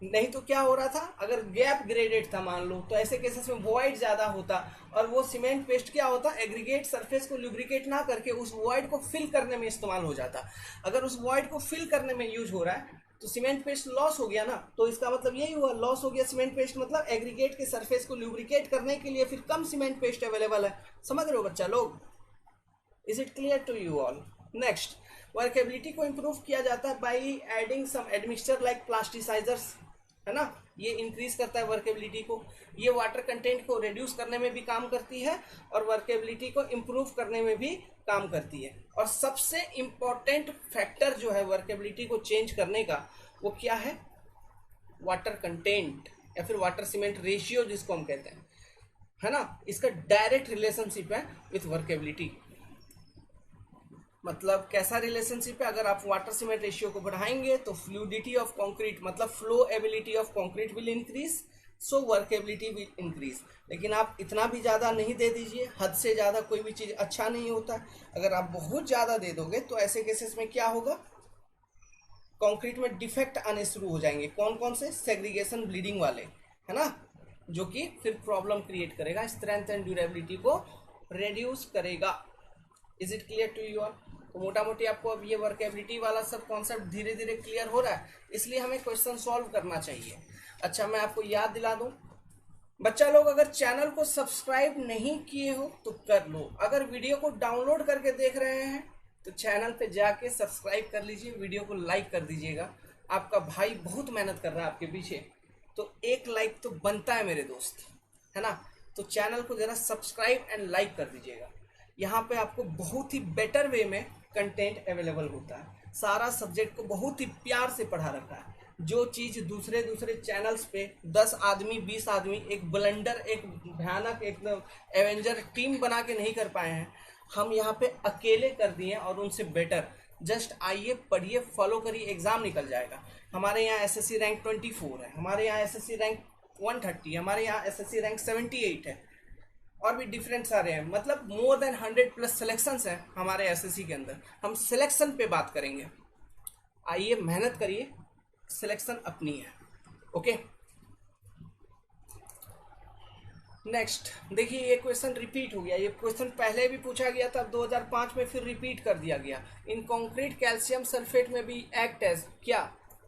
नहीं तो क्या हो रहा था, अगर गैप ग्रेडेड था मान लो, तो ऐसे केसेस में वॉइड ज्यादा होता, और वो सीमेंट पेस्ट क्या होता, एग्रीगेट सरफेस को ल्यूब्रिकेट ना करके उस वॉइड को फिल करने में इस्तेमाल हो जाता। अगर उस वॉइड को फिल करने में यूज हो रहा है तो सीमेंट पेस्ट लॉस हो गया ना। तो इसका मतलब यही हुआ, लॉस हो गया सीमेंट पेस्ट, मतलब एग्रीगेट के सरफेस को ल्यूब्रिकेट करने के लिए फिर कम सीमेंट पेस्ट अवेलेबल है। समझ रहे हो बच्चा लोग? Is it clear to you all? Next, workability को इंप्रूव किया जाता है by adding some admixture like plasticisers, है ना। ये इंक्रीज करता है वर्केबिलिटी को। ये वाटर कंटेंट को रिड्यूस करने में भी काम करती है और वर्केबिलिटी को इंप्रूव करने में भी काम करती है। और सबसे इंपॉर्टेंट फैक्टर जो है वर्केबिलिटी को चेंज करने का, वो क्या है? वाटर कंटेंट या फिर वाटर सीमेंट रेशियो जिसको हम कहते हैं, है ना। इसका डायरेक्ट रिलेशनशिप है विथ वर्केबिलिटी। मतलब कैसा रिलेशनशिप है? अगर आप वाटर सीमेंट रेशियो को बढ़ाएंगे तो फ्लूइडिटी ऑफ कंक्रीट, मतलब flow ability of concrete will increase, so workability will increase. लेकिन आप इतना भी ज्यादा नहीं दे दीजिए, हद से ज्यादा कोई भी चीज अच्छा नहीं होता। अगर आप बहुत ज्यादा दे दोगे तो ऐसे केसेस में क्या होगा? कंक्रीट में डिफेक्ट आने शुरू हो जाएंगे। कौन कौन से? सेग्रीगेशन ब्लीडिंग वाले, है ना, जो कि फिर प्रॉब्लम क्रिएट करेगा, स्ट्रेंथ एंड ड्यूरेबिलिटी को रिड्यूस करेगा। Is it clear to you all? तो मोटा मोटी आपको अब ये वर्केबिलिटी वाला सब कॉन्सेप्ट धीरे धीरे क्लियर हो रहा है, इसलिए हमें क्वेश्चन सॉल्व करना चाहिए। अच्छा, मैं आपको याद दिला दूं, बच्चा लोग अगर चैनल को सब्सक्राइब नहीं किए हो तो कर लो। अगर वीडियो को डाउनलोड करके देख रहे हैं तो चैनल पे जाके सब्सक्राइब कर लीजिए, वीडियो को लाइक कर दीजिएगा। आपका भाई बहुत मेहनत कर रहा है आपके पीछे, तो एक लाइक तो बनता है मेरे दोस्त, है ना। तो चैनल को जरा सब्सक्राइब एंड लाइक कर दीजिएगा। यहाँ पे आपको बहुत ही बेटर वे में कंटेंट अवेलेबल होता है। सारा सब्जेक्ट को बहुत ही प्यार से पढ़ा रखा है। जो चीज दूसरे दूसरे चैनल्स पे 10 आदमी 20 आदमी एक ब्लंडर एक भयानक एक एवेंजर टीम बना के नहीं कर पाए हैं, हम यहाँ पे अकेले कर दिए और उनसे बेटर। जस्ट आइए पढ़िए फॉलो करिए, एग्जाम निकल जाएगा। हमारे यहाँ एसएससी रैंक 24 है, हमारे यहाँ एसएससी रैंक 130, हमारे यहाँ एसएससी रैंक 78 है, और भी डिफरेंट सारे हैं। मतलब मोर देन 100+ सिलेक्शंस हैं हमारे एसएससी के अंदर। हम सिलेक्शन पे बात करेंगे, आइए मेहनत करिए, सिलेक्शन अपनी है। ओके, नेक्स्ट देखिए, ये क्वेश्चन रिपीट हो गया। ये क्वेश्चन पहले भी पूछा गया था, 2005 में फिर रिपीट कर दिया गया। इन कंक्रीट कैल्शियम सल्फेट में भी एक्ट एज क्या,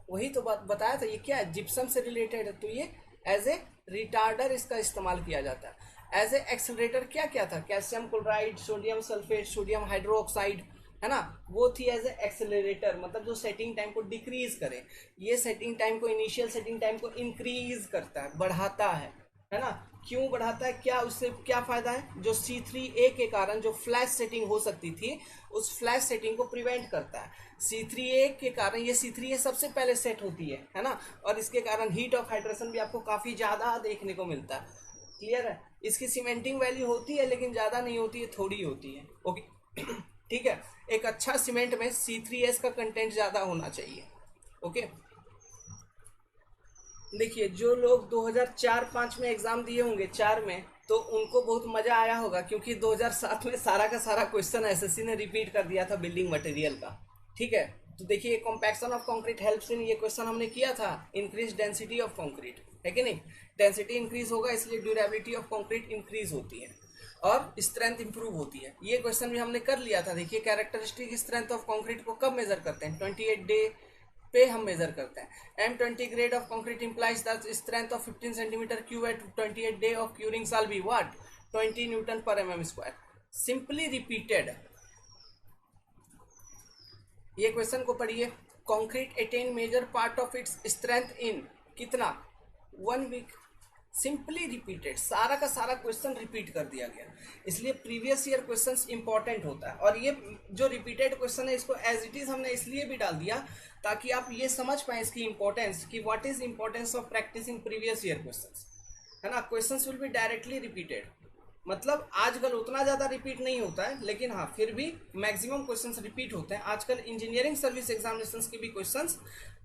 वही तो बात बताया था। ये क्या है, जिप्सम से रिलेटेड है, तो ये एज ए रिटार्डर इसका इस्तेमाल किया जाता है। एज ए एक्सेलरेटर क्या क्या था, calcium chloride, sodium sulphate, sodium hydroxide, है ना, वो थी एज ए एक्सेलरेटर, मतलब जो सेटिंग टाइम को डिक्रीज करे। ये सेटिंग टाइम को, इनिशियल सेटिंग टाइम को इंक्रीज करता है, बढ़ाता है ना। क्यों बढ़ाता है, क्या उससे क्या फायदा है, जो C3A के कारण जो फ्लैश सेटिंग हो सकती थी उस फ्लैश सेटिंग को प्रिवेंट करता है। C3A के कारण, ये C3A सबसे पहले सेट होती है ना, और इसके कारण हीट ऑफ हाइड्रेशन भी आपको काफी ज्यादा देखने को मिलता है। क्लियर है, इसकी सीमेंटिंग वैल्यू होती है लेकिन ज्यादा नहीं होती है, थोड़ी होती है। ओके ठीक है, एक अच्छा सीमेंट में C3S का कंटेंट ज्यादा होना चाहिए। ओके, देखिए जो लोग 2004-5 में एग्जाम दिए होंगे 4 में, तो उनको बहुत मजा आया होगा, क्योंकि 2007 में सारा का सारा क्वेश्चन एसएससी ने रिपीट कर दिया था बिल्डिंग मटेरियल का। ठीक है, तो देखिए compaction of concrete helps in, ये क्वेश्चन हमने किया था। इंक्रीज डेंसिटी ऑफ कंक्रीट, है कि नहीं, डेंसिटी इंक्रीज होगा इसलिए ड्यूरेबिलिटी ऑफ कंक्रीट इंक्रीज होती है और स्ट्रेंथ इंप्रूव होती है। ये क्वेश्चन भी हमने कर लिया था। देखिए कैरेक्टरिस्टिक स्ट्रेंथ ऑफ कंक्रीट को कब मेजर करते हैं, 28 डे पे हम मेजर करते हैं। M20 grade of concrete implies the strength of 15 centimetre cube at 28 day of curing shall be what, 20 newton per mm square. Simply repeated, ये क्वेश्चन को पढ़िए। Concrete attain major part of its strength in कितना, 1 week. Simply repeated, सारा का सारा question repeat कर दिया गया, इसलिए प्रीवियस ईयर क्वेश्चंस इंपॉर्टेंट होता है। और ये जो रिपीटेड क्वेश्चन है इसको एज इट इज हमने इसलिए भी डाल दिया ताकि आप ये समझ पाए इसकी इंपॉर्टेंस, कि what is importance of practising previous year questions, है ना। Questions will be directly repeated, मतलब आजकल उतना ज़्यादा रिपीट नहीं होता है, लेकिन हाँ फिर भी मैक्सिमम क्वेश्चंस रिपीट होते हैं। आजकल इंजीनियरिंग सर्विस एग्जामिनेशंस के भी क्वेश्चंस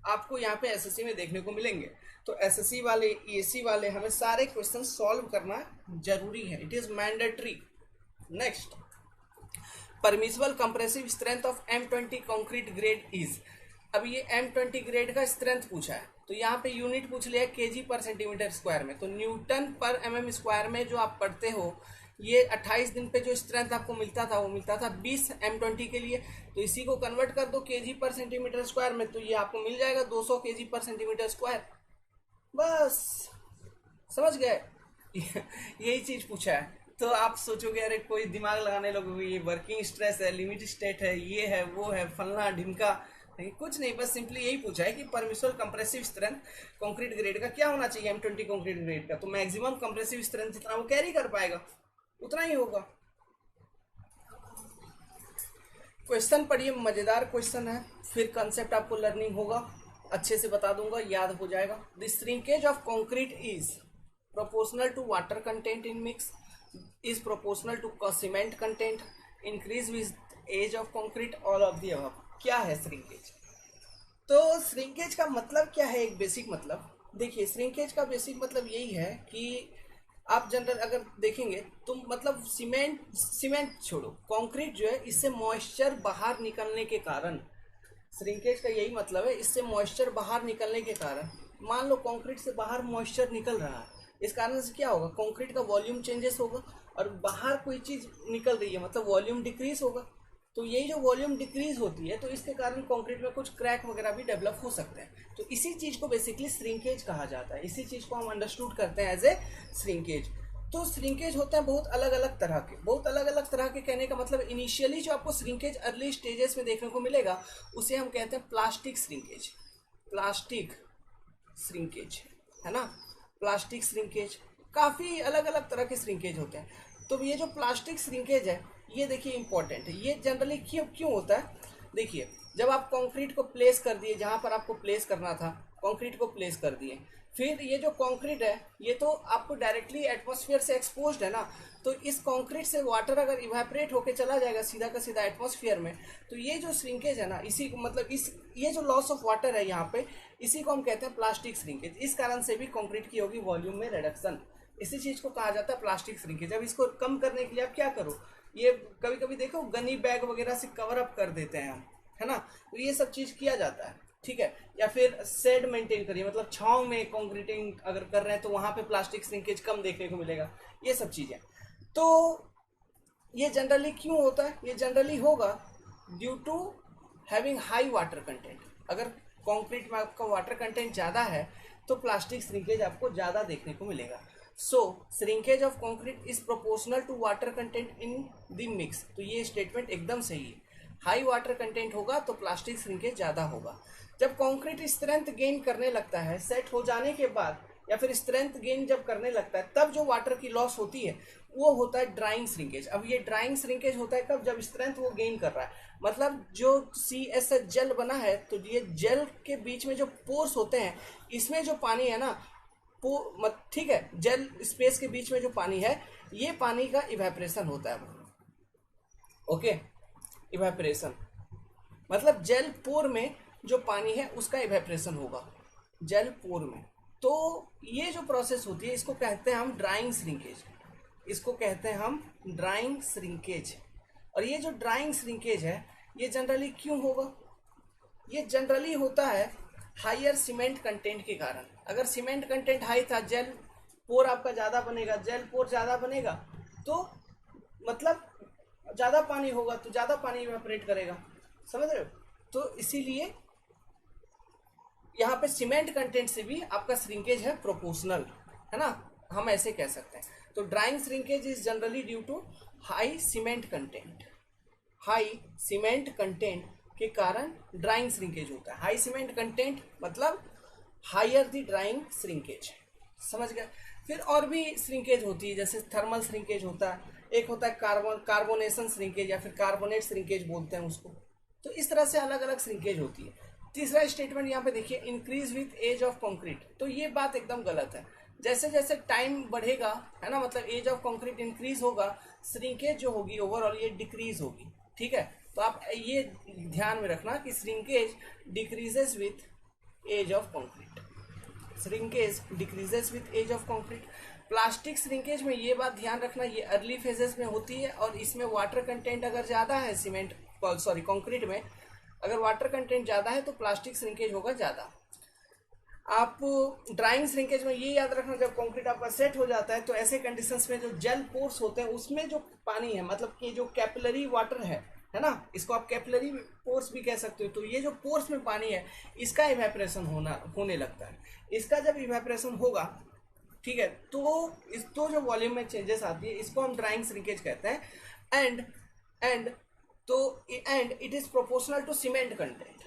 आपको यहाँ पे एसएससी में देखने को मिलेंगे। तो एसएससी वाले, ईएससी वाले, हमें सारे क्वेश्चन सॉल्व करना जरूरी है, it is mandatory. Next, permissible compressive strength of M20 concrete grade is. अब ये M20 ग्रेड का स्ट्रेंथ पूछा है, तो यहाँ पे यूनिट पूछ लिया केजी पर सेंटीमीटर स्क्वायर में, तो न्यूटन पर mm स्क्वायर में जो आप पढ़ते हो, ये 28 दिन पे जो स्ट्रेंथ आपको मिलता था वो मिलता था 20 M20 के लिए, तो इसी को कन्वर्ट कर दो केजी पर सेंटीमीटर स्क्वायर में, तो ये आपको मिल जाएगा 200 केजी पर सेंटीमीटर स्क्वायर। बस समझ गए यही चीज पूछा है। तो आप सोचोगे अरे कोई दिमाग लगाने लोगोगे, ये वर्किंग स्ट्रेस है, लिमिट स्टेट है, ये है वो है, फलना ढिमका, नहीं कुछ नहीं, बस सिंपली यही पूछा है कि permissible compressive strength concrete grade का क्या होना चाहिए M20 कंक्रीट ग्रेड का, तो मैक्सिमम कंप्रेसिव स्ट्रेंथ जितना वो कैरी कर पाएगा उतना ही होगा। क्वेश्चन पढ़िए, मजेदार क्वेश्चन है, फिर कंसेप्ट आपको लर्निंग होगा, अच्छे से बता दूंगा, याद हो जाएगा। The shrinkage of concrete is proportional to water content in mix, is proportional to cement content, increase with age of concrete, all of the above. क्या है श्रिंकेज, तो श्रिंकेज का मतलब क्या है, एक बेसिक मतलब देखिए, श्रिंकेज का बेसिक मतलब यही है कि आप जनरल अगर देखेंगे तो मतलब सीमेंट छोड़ो, कंक्रीट जो है इससे मॉइस्चर बाहर निकलने के कारण, श्रिंकेज का यही मतलब है, इससे मॉइस्चर बाहर निकलने के कारण, मान लो कंक्रीट से बाहर मॉइस्चर निकल रहा है, इस कारण से क्या होगा, कंक्रीट का वॉल्यूम चेंजेस होगा, और बाहर कोई चीज निकल रही है मतलब वॉल्यूम डिक्रीज होगा, तो यही जो वॉल्यूम डिक्रीज होती है तो इसके कारण कंक्रीट में कुछ क्रैक वगैरह भी डेवलप हो सकते हैं। तो इसी चीज को बेसिकली श्रिंकेज कहा जाता है, इसी चीज को हम अंडरस्टूड करते हैं एज ए श्रिंकेज। तो श्रिंकेज होते हैं बहुत अलग अलग तरह के, बहुत अलग अलग तरह के, कहने का मतलब इनिशियली जो आपको श्रिंकेज अर्ली स्टेजेस में देखने को मिलेगा उसे हम कहते हैं प्लास्टिक श्रिंकेज, प्लास्टिक श्रिंकेज, है ना, प्लास्टिक श्रिंकेज। काफी अलग अलग तरह के श्रिंकेज होते हैं। तो ये जो प्लास्टिक श्रिंकेज है ये देखिए इंपॉर्टेंट है। ये जनरली क्यों क्यों होता है, देखिए जब आप कंक्रीट को प्लेस कर दिए जहां पर आपको प्लेस करना था, कंक्रीट को प्लेस कर दिए, फिर ये जो कंक्रीट है ये तो आपको डायरेक्टली एटमॉस्फेयर से एक्सपोज्ड है ना, तो इस कंक्रीट से वाटर अगर इवेपोरेट होके चला जाएगा सीधा का सीधा एटमॉस्फेयर में, तो ये जो श्रिंकेज है ना, इसी मतलब इस ये जो लॉस ऑफ वाटर है यहाँ पे, इसी को हम कहते हैं प्लास्टिक श्रिंकेज। इस कारण से भी कंक्रीट की होगी वॉल्यूम में रिडक्शन, इसी चीज को कहा जाता है प्लास्टिक श्रिंकेज। अब इसको कम करने के लिए आप क्या करो, ये कभी कभी देखो गनी बैग वगैरह से कवर अप कर देते हैं हम, है ना, तो ये सब चीज किया जाता है, ठीक है। या फिर शेड मेंटेन करिए, मतलब छांव में कंक्रीटिंग अगर कर रहे हैं तो वहां पे प्लास्टिक श्रिंकेज कम देखने को मिलेगा, ये सब चीजें। तो ये जनरली क्यों होता है, ये जनरली होगा due to having high water content. अगर कंक्रीट में आपका वाटर कंटेंट ज़्यादा है तो प्लास्टिक श्रिंकेज आपको ज़्यादा देखने को मिलेगा। So shrinkage of concrete is proportional to water content in the mix. तो ये स्टेटमेंट एकदम सही है, हाई वाटर कंटेंट होगा तो प्लास्टिक श्रिंकेज ज़्यादा होगा। जब कंक्रीट स्ट्रेंथ गेन करने लगता है सेट हो जाने के बाद, या फिर स्ट्रेंथ गेन जब करने लगता है, तब जो वाटर की लॉस होती है वो होता है ड्राइंग श्रिंकेज। अब ये ड्राइंग श्रिंकेज होता है कब, जब स्ट्रेंथ वो गेन कर रहा है, मतलब जो CSH जेल बना है, तो ये जेल के बीच में जो पोर्स होते हैं, इसमें जो पानी है ना, ठीक है, जेल स्पेस के बीच में जो पानी है, ये पानी का इवेपोरेशन होता है। ओके, इवेपोरेशन मतलब जेल पोर में जो पानी है उसका इवेपोरेशन होगा जेल पोर में। तो ये जो प्रोसेस होती है इसको कहते हैं हम ड्राइंग श्रिंकेज, इसको कहते हैं हम ड्राइंग श्रिंकेज। और ये जो ड्राइंग श्रिंकेज है ये जनरली क्यों होगा, ये जनरली होता है हायर सीमेंट कंटेंट के कारण। अगर सीमेंट कंटेंट हाई था, जेल पोर आपका ज़्यादा बनेगा, जेल पोर ज़्यादा बनेगा तो मतलब ज़्यादा पानी होगा, तो ज़्यादा पानी इवेपोरेट करेगा, समझ रहे हो। तो इसीलिए यहाँ पे सीमेंट कंटेंट से भी आपका श्रिंकेज है प्रोपोर्शनल, है ना, हम ऐसे कह सकते हैं। तो drying shrinkage is generally due to high cement content, high cement content के कारण ड्राइंग श्रिंकेज होता है। हाई सीमेंट कंटेंट मतलब हायर द ड्राइंग श्रिंकेज, समझ गए। फिर और भी श्रिंकेज होती है, जैसे थर्मल श्रिंकेज होता है, एक होता है कार्बोनेशन श्रिंकेज या फिर कार्बोनेट श्रिंकेज बोलते हैं उसको। तो इस तरह से अलग अलग श्रिंकेज होती है। तीसरा स्टेटमेंट यहाँ पे देखिए, increase with age of concrete. तो ये बात एकदम गलत है, जैसे जैसे टाइम बढ़ेगा, है ना, मतलब एज ऑफ कंक्रीट इंक्रीज होगा, श्रिंकेज जो होगी ओवरऑल ये डिक्रीज होगी, ठीक है। तो आप ये ध्यान में रखना कि shrinkage decreases with age of concrete, shrinkage decreases with age of concrete. Plastic shrinkage में ये बात ध्यान रखना, ये अर्ली फेजेस में होती है और इसमें वाटर कंटेंट अगर ज़्यादा है सीमेंट सॉरी कंक्रीट में, अगर वाटर कंटेंट ज़्यादा है तो प्लास्टिक श्रिंकेज होगा ज़्यादा। आप ड्राइंग श्रिंकेज में ये याद रखना, जब कंक्रीट आपका सेट हो जाता है तो ऐसे कंडीशंस में जो जेल पोर्स होते हैं उसमें जो पानी है, मतलब कि जो कैपिलरी वाटर है ना, इसको आप कैपिलरी पोर्स भी कह सकते हो। तो ये जो पोर्स में पानी है इसका इवेपोरेशन होने लगता है। इसका जब इवेपोरेशन होगा, ठीक है, तो जो वॉल्यूम में चेंजेस आती है इसको हम ड्राइंग श्रिंकेज कहते हैं। And it is proportional to cement content,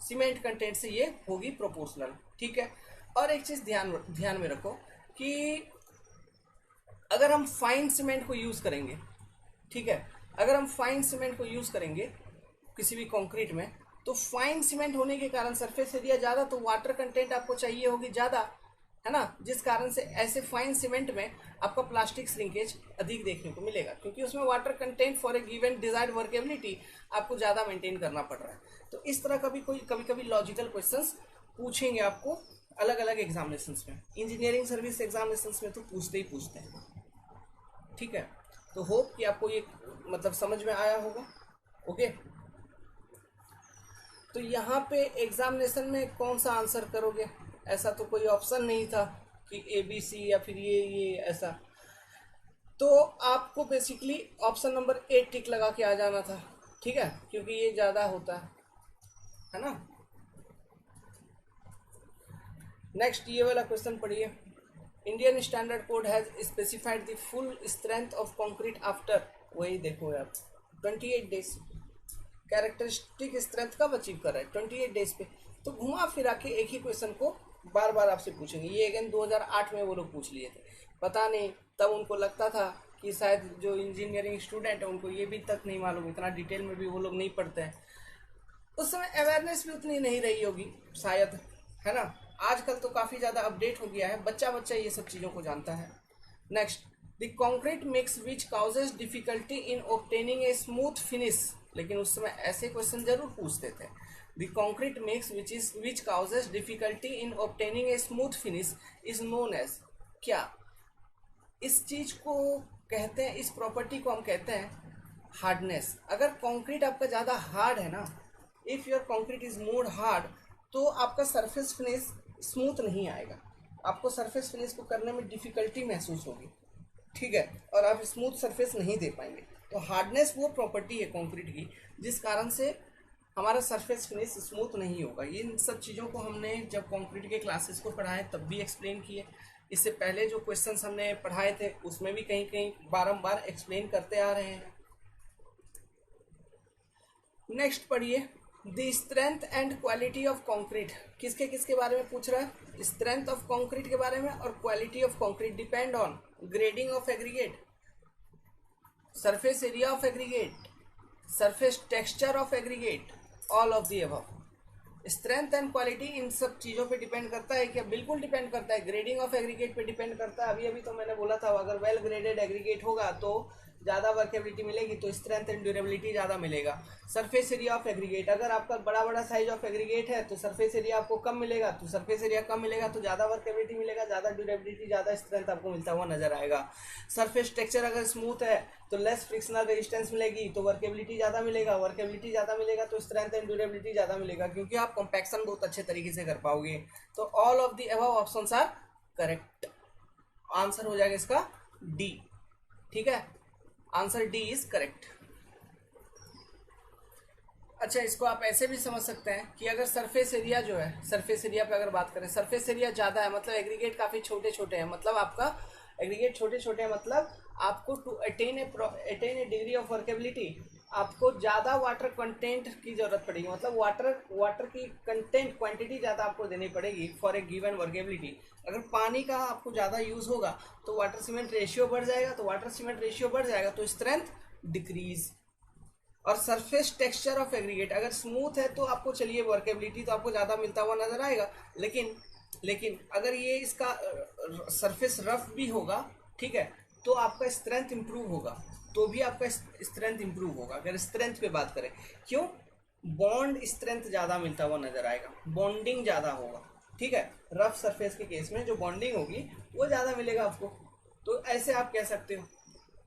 cement content से ये होगी प्रोपोर्शनल, ठीक है। और एक चीज ध्यान में रखो कि अगर हम फाइन सीमेंट को यूज करेंगे, ठीक है, अगर हम फाइन सीमेंट को यूज करेंगे किसी भी कंक्रीट में, तो फाइन सीमेंट होने के कारण सरफेस एरिया ज़्यादा, तो वाटर कंटेंट आपको चाहिए होगी ज़्यादा, है ना, जिस कारण से ऐसे फाइन सीमेंट में आपका प्लास्टिक श्रिंकेज अधिक देखने को मिलेगा, क्योंकि उसमें water content for a given desired workability आपको ज़्यादा मेंटेन करना पड़ रहा है। तो इस तरह का भी कभी कभी लॉजिकल क्वेश्चंस पूछेंगे आपको अलग अलग एग्जामिनेशंस में, इंजीनियरिंग सर्विस एग्जामिनेशंस में तो पूछते ही पूछते हैं, ठीक है। तो होप कि आपको ये मतलब समझ में आया होगा, ओके। तो यहाँ पे एग्जामिनेशन में कौन सा आंसर करोगे, ऐसा तो कोई ऑप्शन नहीं था कि ABC या फिर ये ऐसा, तो आपको बेसिकली ऑप्शन नंबर 8 टिक लगा के आ जाना था, ठीक है, क्योंकि ये ज़्यादा होता है ना। नेक्स्ट ये वाला क्वेश्चन पढ़िए, Indian standard code has specified the full strength of concrete after, वही देखो यार 28 डेज, कैरेक्टरिस्टिक स्ट्रेंथ कब अचीव कर रहा है 28 डेज पे। तो घुमा फिरा के एक ही क्वेश्चन को बार बार आपसे पूछेंगे। ये अगेन 2008 में वो लोग पूछ लिए थे, पता नहीं तब उनको लगता था कि शायद जो इंजीनियरिंग स्टूडेंट है उनको ये भी तक नहीं मालूम, इतना डिटेल में भी वो लोग नहीं पढ़ते हैं। उस समय अवेयरनेस भी उतनी नहीं रही होगी शायद, है ना। आजकल तो काफ़ी ज़्यादा अपडेट हो गया है, बच्चा बच्चा ये सब चीज़ों को जानता है। Next, the concrete mix which causes difficulty in obtaining a smooth finish. लेकिन उस समय ऐसे क्वेश्चन जरूर पूछते थे। The concrete mix which causes difficulty in obtaining a smooth finish is known as, क्या इस चीज को कहते हैं, इस प्रॉपर्टी को हम कहते हैं हार्डनेस। अगर कंक्रीट आपका ज़्यादा हार्ड है ना, if your concrete is more hard, तो आपका सरफेस फिनिश स्मूथ नहीं आएगा, आपको सरफेस फिनिश को करने में डिफिकल्टी महसूस होगी, ठीक है, और आप स्मूथ सरफेस नहीं दे पाएंगे। तो हार्डनेस वो प्रॉपर्टी है कंक्रीट की जिस कारण से हमारा सरफेस फिनिश स्मूथ नहीं होगा। इन सब चीज़ों को हमने जब कंक्रीट के क्लासेस को पढ़ाए तब भी एक्सप्लेन किए। इससे पहले जो क्वेश्चंस हमने पढ़ाए थे उसमें भी कहीं कहीं बारंबार एक्सप्लेन करते आ रहे हैं। नेक्स्ट पढ़िए, the strength and quality of concrete. किसके किसके बारे में पूछ रहा है? स्ट्रेंथ ऑफ कंक्रीट के बारे में और quality of concrete depend on grading of aggregate, surface area of aggregate, surface texture of aggregate, all of the above. Strength and quality in सब चीज़ों पे डिपेंड करता है क्या? बिल्कुल डिपेंड करता है। ग्रेडिंग ऑफ एग्रीगेट पे डिपेंड करता है। अभी अभी तो मैंने बोला था अगर वेल ग्रेडेड एग्रीगेट होगा तो ज़्यादा वर्केबिलिटी मिलेगी, तो स्ट्रेंथ एंड ड्यूरेबिलिटी ज़्यादा मिलेगा। सरफेस एरिया ऑफ एग्रीगेट, अगर आपका बड़ा बड़ा साइज ऑफ एग्रीगेट है तो सरफेस एरिया आपको कम मिलेगा, तो सरफेस एरिया कम मिलेगा तो ज़्यादा वर्केबिलिटी मिलेगा, ज़्यादा ड्यूरेबिलिटी, ज़्यादा स्ट्रेंथ आपको मिलता हुआ नजर आएगा। सरफेस टेक्सचर अगर स्मूथ है तो लेस फ्रिक्शनल रेजिस्टेंस मिलेगी, तो वर्केबिलिटी ज़्यादा मिलेगा, वर्केबिलिटी ज़्यादा मिलेगा तो स्ट्रेंथ एंड ड्यूरेबिलिटी ज़्यादा मिलेगा, क्योंकि आप कॉम्पैक्शन बहुत अच्छे तरीके से कर पाओगे। तो all of the above options are correct. Answer हो जाएगा इसका डी, ठीक है, आंसर डी इज करेक्ट। अच्छा, इसको आप ऐसे भी समझ सकते हैं कि अगर सरफेस एरिया जो है, सरफेस एरिया पे अगर बात करें, सरफेस एरिया ज़्यादा है मतलब एग्रीगेट काफ़ी छोटे छोटे हैं, मतलब आपका एग्रीगेट छोटे छोटे हैं, मतलब आपको to attain a degree of workability आपको ज़्यादा वाटर कंटेंट की ज़रूरत पड़ेगी, मतलब वाटर की कंटेंट क्वांटिटी ज़्यादा आपको देनी पड़ेगी फॉर ए गिवन वर्केबिलिटी। अगर पानी का आपको ज़्यादा यूज़ होगा तो वाटर सीमेंट रेशियो बढ़ जाएगा, तो वाटर सीमेंट रेशियो बढ़ जाएगा तो स्ट्रेंथ डिक्रीज। और सरफेस टेक्सचर ऑफ एग्रीगेट अगर स्मूथ है तो आपको चलिए वर्केबिलिटी तो आपको ज़्यादा मिलता हुआ नजर आएगा, लेकिन अगर ये इसका सरफेस रफ भी होगा, ठीक है, तो आपका स्ट्रेंथ इंप्रूव होगा, तो भी आपका स्ट्रेंथ इंप्रूव होगा। अगर स्ट्रेंथ पे बात करें, क्यों? बॉन्ड स्ट्रेंथ ज़्यादा मिलता हुआ नजर आएगा, बॉन्डिंग ज़्यादा होगा, ठीक है, रफ सरफेस के केस में जो बॉन्डिंग होगी वो ज़्यादा मिलेगा आपको, तो ऐसे आप कह सकते हो।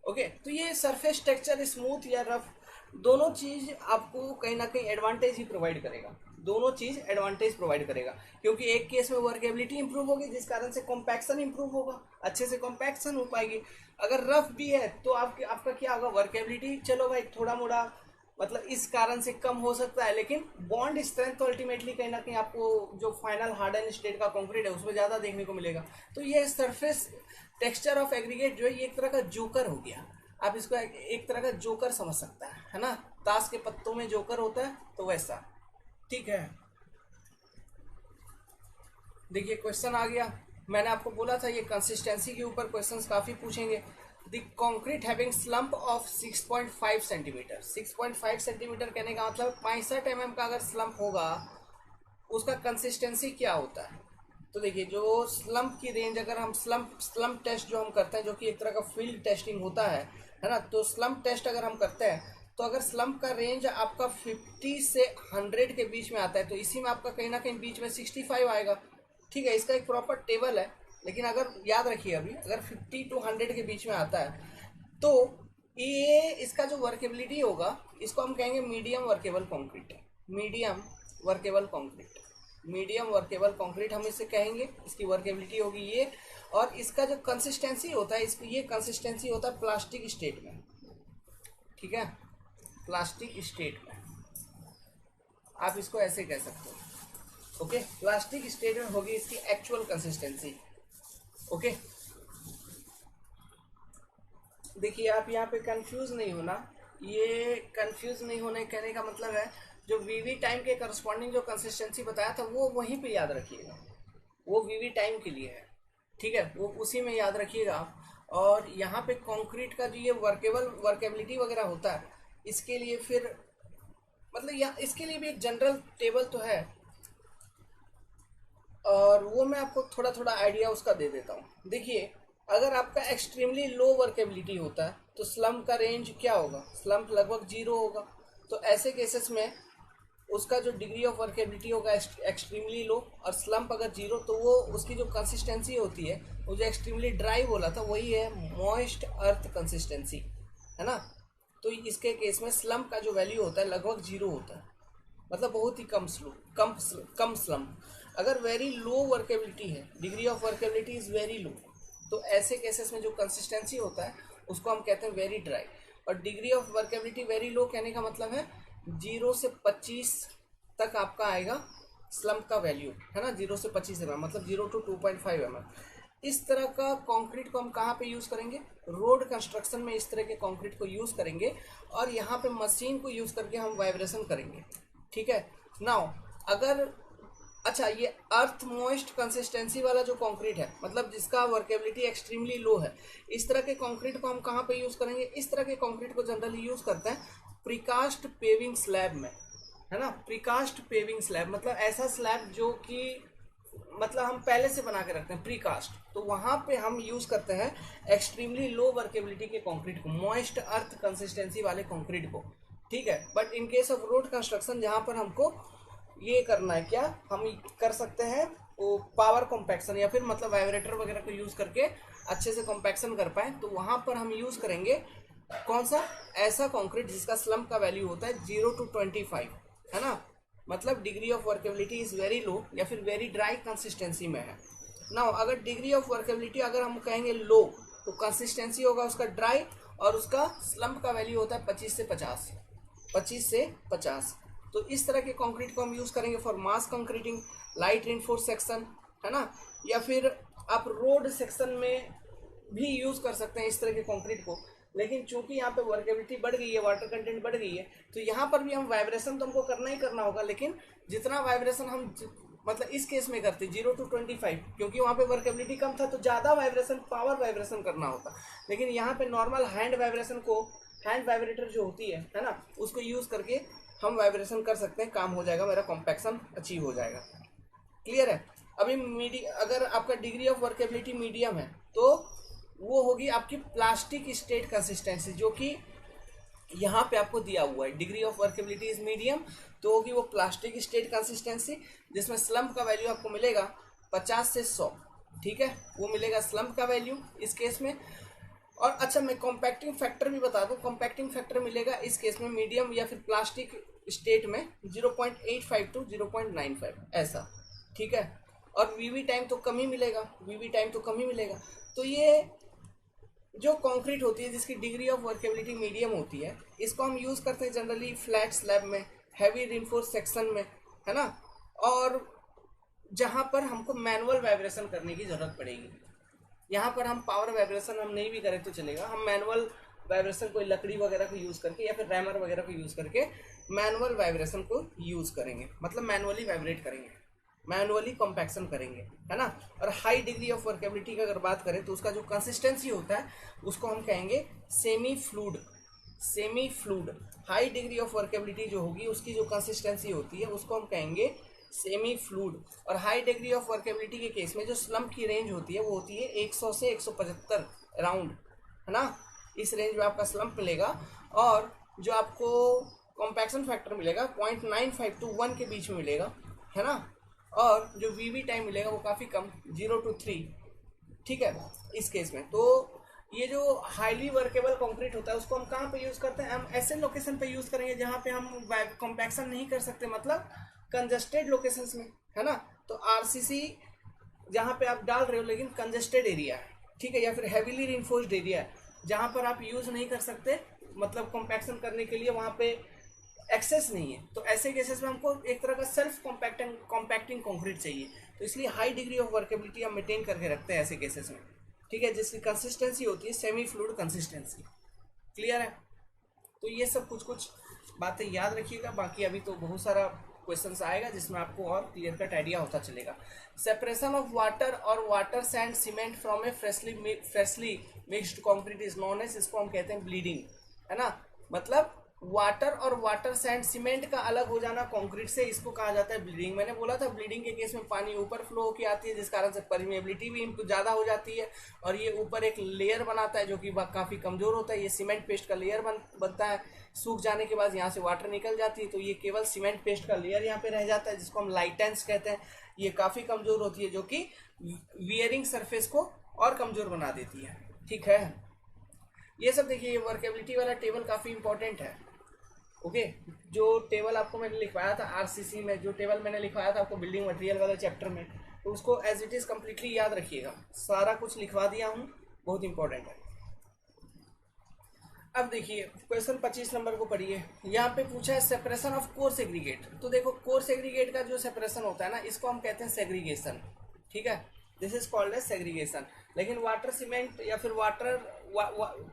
ओके, तो ये सरफेस टेक्सचर स्मूथ या रफ दोनों चीज आपको कहीं ना कहीं एडवांटेज ही प्रोवाइड करेगा, दोनों चीज एडवांटेज प्रोवाइड करेगा, क्योंकि एक केस में वर्केबिलिटी इंप्रूव होगी जिस कारण से कॉम्पैक्शन इंप्रूव होगा, अच्छे से कॉम्पैक्शन हो पाएगी। अगर रफ भी है तो आपका क्या होगा? वर्केबिलिटी चलो भाई थोड़ा मोड़ा मतलब इस कारण से कम हो सकता है, लेकिन बॉन्ड स्ट्रेंथ तो अल्टीमेटली कहीं ना कहीं आपको जो फाइनल हार्डन स्टेट का कंक्रीट है उसमें ज्यादा देखने को मिलेगा। तो ये सरफेस टेक्सचर ऑफ एग्रीगेट जो है ये एक तरह का जोकर हो गया, आप इसको एक तरह का जोकर समझ सकता है ना, ताश के पत्तों में जोकर होता है तो वैसा, ठीक है। देखिए क्वेश्चन आ गया, मैंने आपको बोला था ये कंसिस्टेंसी के ऊपर क्वेश्चंस काफी पूछेंगे। The concrete having slump of 6.5 centimetre, 6.5 centimetre कहने का मतलब 65 mm का अगर स्लम्प होगा उसका कंसिस्टेंसी क्या होता है? तो देखिए जो स्लम्प की रेंज, अगर हम स्लम्प टेस्ट जो हम करते हैं जो कि एक तरह का फील्ड टेस्टिंग होता है ना, तो स्लम्प टेस्ट अगर हम करते हैं तो अगर स्लम्प का रेंज आपका 50 से 100 के बीच में आता है तो इसी में आपका कहीं ना कहीं बीच में 65 आएगा, ठीक है। इसका एक प्रॉपर टेबल है, लेकिन अगर याद रखिए अभी अगर 50 to 100 के बीच में आता है तो ये इसका जो वर्केबिलिटी होगा इसको हम कहेंगे medium workable concrete, medium workable concrete, medium workable concrete हम इसे कहेंगे, इसकी वर्केबिलिटी होगी ये। और इसका जो कंसिस्टेंसी होता है इसको, ये कंसिस्टेंसी होता है प्लास्टिक स्टेट में, ठीक है, प्लास्टिक स्टेट में आप इसको ऐसे कह सकते हो, ओके, प्लास्टिक स्टेट में होगी इसकी एक्चुअल कंसिस्टेंसी, ओके। देखिए आप यहाँ पे कंफ्यूज नहीं होना, ये कंफ्यूज नहीं होने कहने का मतलब है जो वीवी टाइम के करस्पॉन्डिंग जो कंसिस्टेंसी बताया था वो वहीं पे याद रखिएगा, वो वीवी टाइम के लिए है, ठीक है, वो उसी में याद रखिएगा आप। और यहाँ पे कंक्रीट का जो ये वर्केबिलिटी वगैरह होता है, इसके लिए फिर मतलब यहाँ इसके लिए भी एक जनरल टेबल तो है, और वो मैं आपको थोड़ा थोड़ा आइडिया उसका दे देता हूँ। देखिए, अगर आपका एक्सट्रीमली लो वर्केबिलिटी होता है तो स्लम्प का रेंज क्या होगा, स्लम्प लगभग 0 होगा। तो ऐसे केसेस में उसका जो डिग्री ऑफ वर्केबिलिटी होगा एक्सट्रीमली लो, और स्लम्प अगर 0 तो वो उसकी जो कंसिस्टेंसी होती है, वो जो एक्सट्रीमली ड्राई बोला था वही है मॉइस्ट अर्थ कंसिस्टेंसी, है ना। तो इसके केस में स्लम्प का जो वैल्यू होता है लगभग 0 होता है, मतलब बहुत ही कम स्लम्प। अगर वेरी लो वर्केबिलिटी है, degree of workability is very low, तो ऐसे केसेस में जो कंसिस्टेंसी होता है उसको हम कहते हैं वेरी ड्राई। और degree of workability very low कहने का मतलब है 0 से 25 तक आपका आएगा स्लम्प का वैल्यू, है ना। 0 से 25 mm, मतलब 0 to 2.5 mm। इस तरह का कंक्रीट को हम कहाँ पे यूज़ करेंगे, रोड कंस्ट्रक्शन में इस तरह के कंक्रीट को यूज़ करेंगे, और यहाँ पे मशीन को यूज़ करके हम वाइब्रेशन करेंगे, ठीक है। नाउ अगर अच्छा, ये अर्थ मॉइस्ट कंसिस्टेंसी वाला जो कंक्रीट है, मतलब जिसका वर्केबिलिटी एक्सट्रीमली लो है, इस तरह के कंक्रीट को हम कहाँ पे यूज़ करेंगे, इस तरह के कंक्रीट को जनरली यूज़ करते हैं प्रीकास्ट पेविंग स्लैब में, है ना। प्रीकास्ट पेविंग स्लैब मतलब ऐसा स्लैब जो कि मतलब हम पहले से बना के रखते हैं प्रीकास्ट, तो वहां पे हम यूज करते हैं एक्सट्रीमली लो वर्केबिलिटी के कंक्रीट को, मॉइस्ट अर्थ कंसिस्टेंसी वाले कंक्रीट को, ठीक है। But in case of road construction जहां पर हमको ये करना है, क्या हम कर सकते हैं वो पावर कॉम्पैक्शन या फिर मतलब वाइब्रेटर वगैरह को यूज करके अच्छे से कॉम्पैक्शन कर पाए, तो वहां पर हम यूज करेंगे कौन सा, ऐसा कंक्रीट जिसका स्लम्प का वैल्यू होता है 0 to 25, है ना। मतलब degree of workability is very low या फिर वेरी ड्राई कंसिस्टेंसी में है। नाउ अगर डिग्री ऑफ वर्केबिलिटी अगर हम कहेंगे लो, तो कंसिस्टेंसी होगा उसका ड्राई, और उसका स्लम्प का वैल्यू होता है 25 से 50। तो इस तरह के कंक्रीट को हम यूज करेंगे for mass concreting, light reinforce section, है ना। या फिर आप रोड सेक्शन में भी यूज कर सकते हैं इस तरह के कंक्रीट को। लेकिन चूंकि यहाँ पे वर्केबिलिटी बढ़ गई है, वाटर कंटेंट बढ़ गई है, तो यहाँ पर भी हम वाइब्रेशन तो हमको करना ही करना होगा, लेकिन जितना वाइब्रेशन हम मतलब इस केस में करते 0 to 25, क्योंकि वहाँ पे वर्केबिलिटी कम था तो ज़्यादा वाइब्रेशन, पावर वाइब्रेशन करना होता। लेकिन यहाँ पे नॉर्मल हैंड वाइब्रेशन को, हैंड वाइब्रेटर जो होती है ना, उसको यूज करके हम वाइब्रेशन कर सकते हैं, काम हो जाएगा, मेरा कॉम्पैक्शन अचीव हो जाएगा। क्लियर है। अभी अगर आपका डिग्री ऑफ वर्केबिलिटी मीडियम है तो वो होगी आपकी प्लास्टिक स्टेट कंसिस्टेंसी, जो कि यहाँ पे आपको दिया हुआ है, degree of workability is medium, तो होगी वो प्लास्टिक स्टेट कंसिस्टेंसी, जिसमें स्लम्प का वैल्यू आपको मिलेगा 50 से 100, ठीक है, वो मिलेगा स्लम्प का वैल्यू इस केस में। और अच्छा, मैं कॉम्पैक्टिंग फैक्टर भी बता दूं, कॉम्पैक्टिंग फैक्टर मिलेगा इस केस में मीडियम या फिर प्लास्टिक स्टेट में 0.85 to 0.95 ऐसा, ठीक है। और वीवी टाइम तो कम ही मिलेगा, तो ये जो कंक्रीट होती है जिसकी डिग्री ऑफ वर्केबिलिटी मीडियम होती है, इसको हम यूज करते हैं जनरली फ्लैट स्लैब में, हैवी रिइंफोर्स सेक्शन में, है ना। और जहां पर हमको मैनुअल वाइब्रेशन करने की जरूरत पड़ेगी, यहाँ पर हम पावर वाइब्रेशन हम नहीं भी करें तो चलेगा, हम मैनुअल वाइब्रेशन कोई लकड़ी वगैरह को यूज करके या फिर रैमर वगैरह को यूज करके मैनुअल वाइब्रेशन को यूज करेंगे, मतलब मैनुअली वाइब्रेट करेंगे, मैनुअली कॉम्पैक्शन करेंगे, है ना। और हाई डिग्री ऑफ वर्केबिलिटी की अगर बात करें तो उसका जो कंसिस्टेंसी होता है उसको हम कहेंगे semi fluid. High degree of workability जो होगी उसकी जो कंसिस्टेंसी होती है उसको हम कहेंगे सेमी फ्लूइड। और हाई डिग्री ऑफ वर्केबिलिटी के केस में जो स्लम्प की रेंज होती है वो होती है 100 से 175 अराउंड, है ना। इस रेंज में आपका स्लम्प मिलेगा, और जो आपको कॉम्पैक्शन फैक्टर मिलेगा 0.95 to 1 के बीच में मिलेगा, है ना। और जो वीवी टाइम मिलेगा वो काफ़ी कम, 0 to 3, ठीक है, इस केस में। तो ये जो हाईली वर्केबल कंक्रीट होता है उसको हम कहाँ पे यूज करते हैं, हम ऐसे लोकेशन पे यूज करेंगे जहाँ पे हम कॉम्पैक्शन नहीं कर सकते, मतलब कंजस्टेड लोकेशंस में, है ना। तो आरसीसी जहाँ पे आप डाल रहे हो लेकिन कंजस्टेड एरिया है, ठीक है, या फिर हैवीली रिइंफोर्स्ड एरिया है जहाँ पर आप यूज नहीं कर सकते, मतलब कॉम्पैक्शन करने के लिए वहाँ पे एक्सेस नहीं है, तो ऐसे केसेस में हमको एक तरह का सेल्फ कॉम्पैक्टिंग कंक्रीट चाहिए, तो इसलिए हाई डिग्री ऑफ वर्केबिलिटी हम मेंटेन करके रखते हैं ऐसे केसेस में, ठीक है, जिसकी कंसिस्टेंसी होती है सेमी फ्लूइड कंसिस्टेंसी। क्लियर है। तो ये सब कुछ बातें याद रखिएगा, बाकी अभी तो बहुत सारा क्वेश्चन आएगा जिसमें आपको और क्लियर कट आइडिया होता चलेगा। सेपरेशन ऑफ वाटर और water sand cement from a freshly mixed concrete is known as, इसको हम कहते हैं ब्लीडिंग, है ना। मतलब वाटर और वाटर सैंड सीमेंट का अलग हो जाना कंक्रीट से, इसको कहा जाता है ब्लीडिंग। मैंने बोला था ब्लीडिंग के केस में पानी ऊपर फ्लो होकर आती है, जिस कारण से परमिएबिलिटी भी इनको ज़्यादा हो जाती है और ये ऊपर एक लेयर बनाता है जो कि काफ़ी कमज़ोर होता है। ये सीमेंट पेस्ट का लेयर बनता है, सूख जाने के बाद यहाँ से वाटर निकल जाती है तो ये केवल सीमेंट पेस्ट का लेयर यहाँ पे रह जाता है, जिसको हम लाइटेंस कहते हैं। ये काफ़ी कमज़ोर होती है जो कि वियरिंग सरफेस को और कमज़ोर बना देती है, ठीक है। ये सब देखिए, ये वर्केबिलिटी वाला टेबल काफ़ी इंपॉर्टेंट है, ओके। जो टेबल आपको मैंने लिखवाया था आरसीसी में, जो टेबल मैंने लिखवाया था आपको बिल्डिंग मटेरियल वाले चैप्टर में, तो उसको एज इट इज़ कम्प्लीटली याद रखिएगा। सारा कुछ लिखवा दिया हूँ, बहुत इंपॉर्टेंट है। अब देखिए क्वेश्चन 25 नंबर को पढ़िए। यहाँ पे पूछा है सेपरेशन ऑफ कोर सेग्रीगेट। तो देखो कोर सेग्रीगेट का जो सेपरेशन होता है ना, इसको हम कहते हैं सेग्रीगेशन, ठीक है। This is called as segregation. लेकिन वाटर सीमेंट या फिर वाटर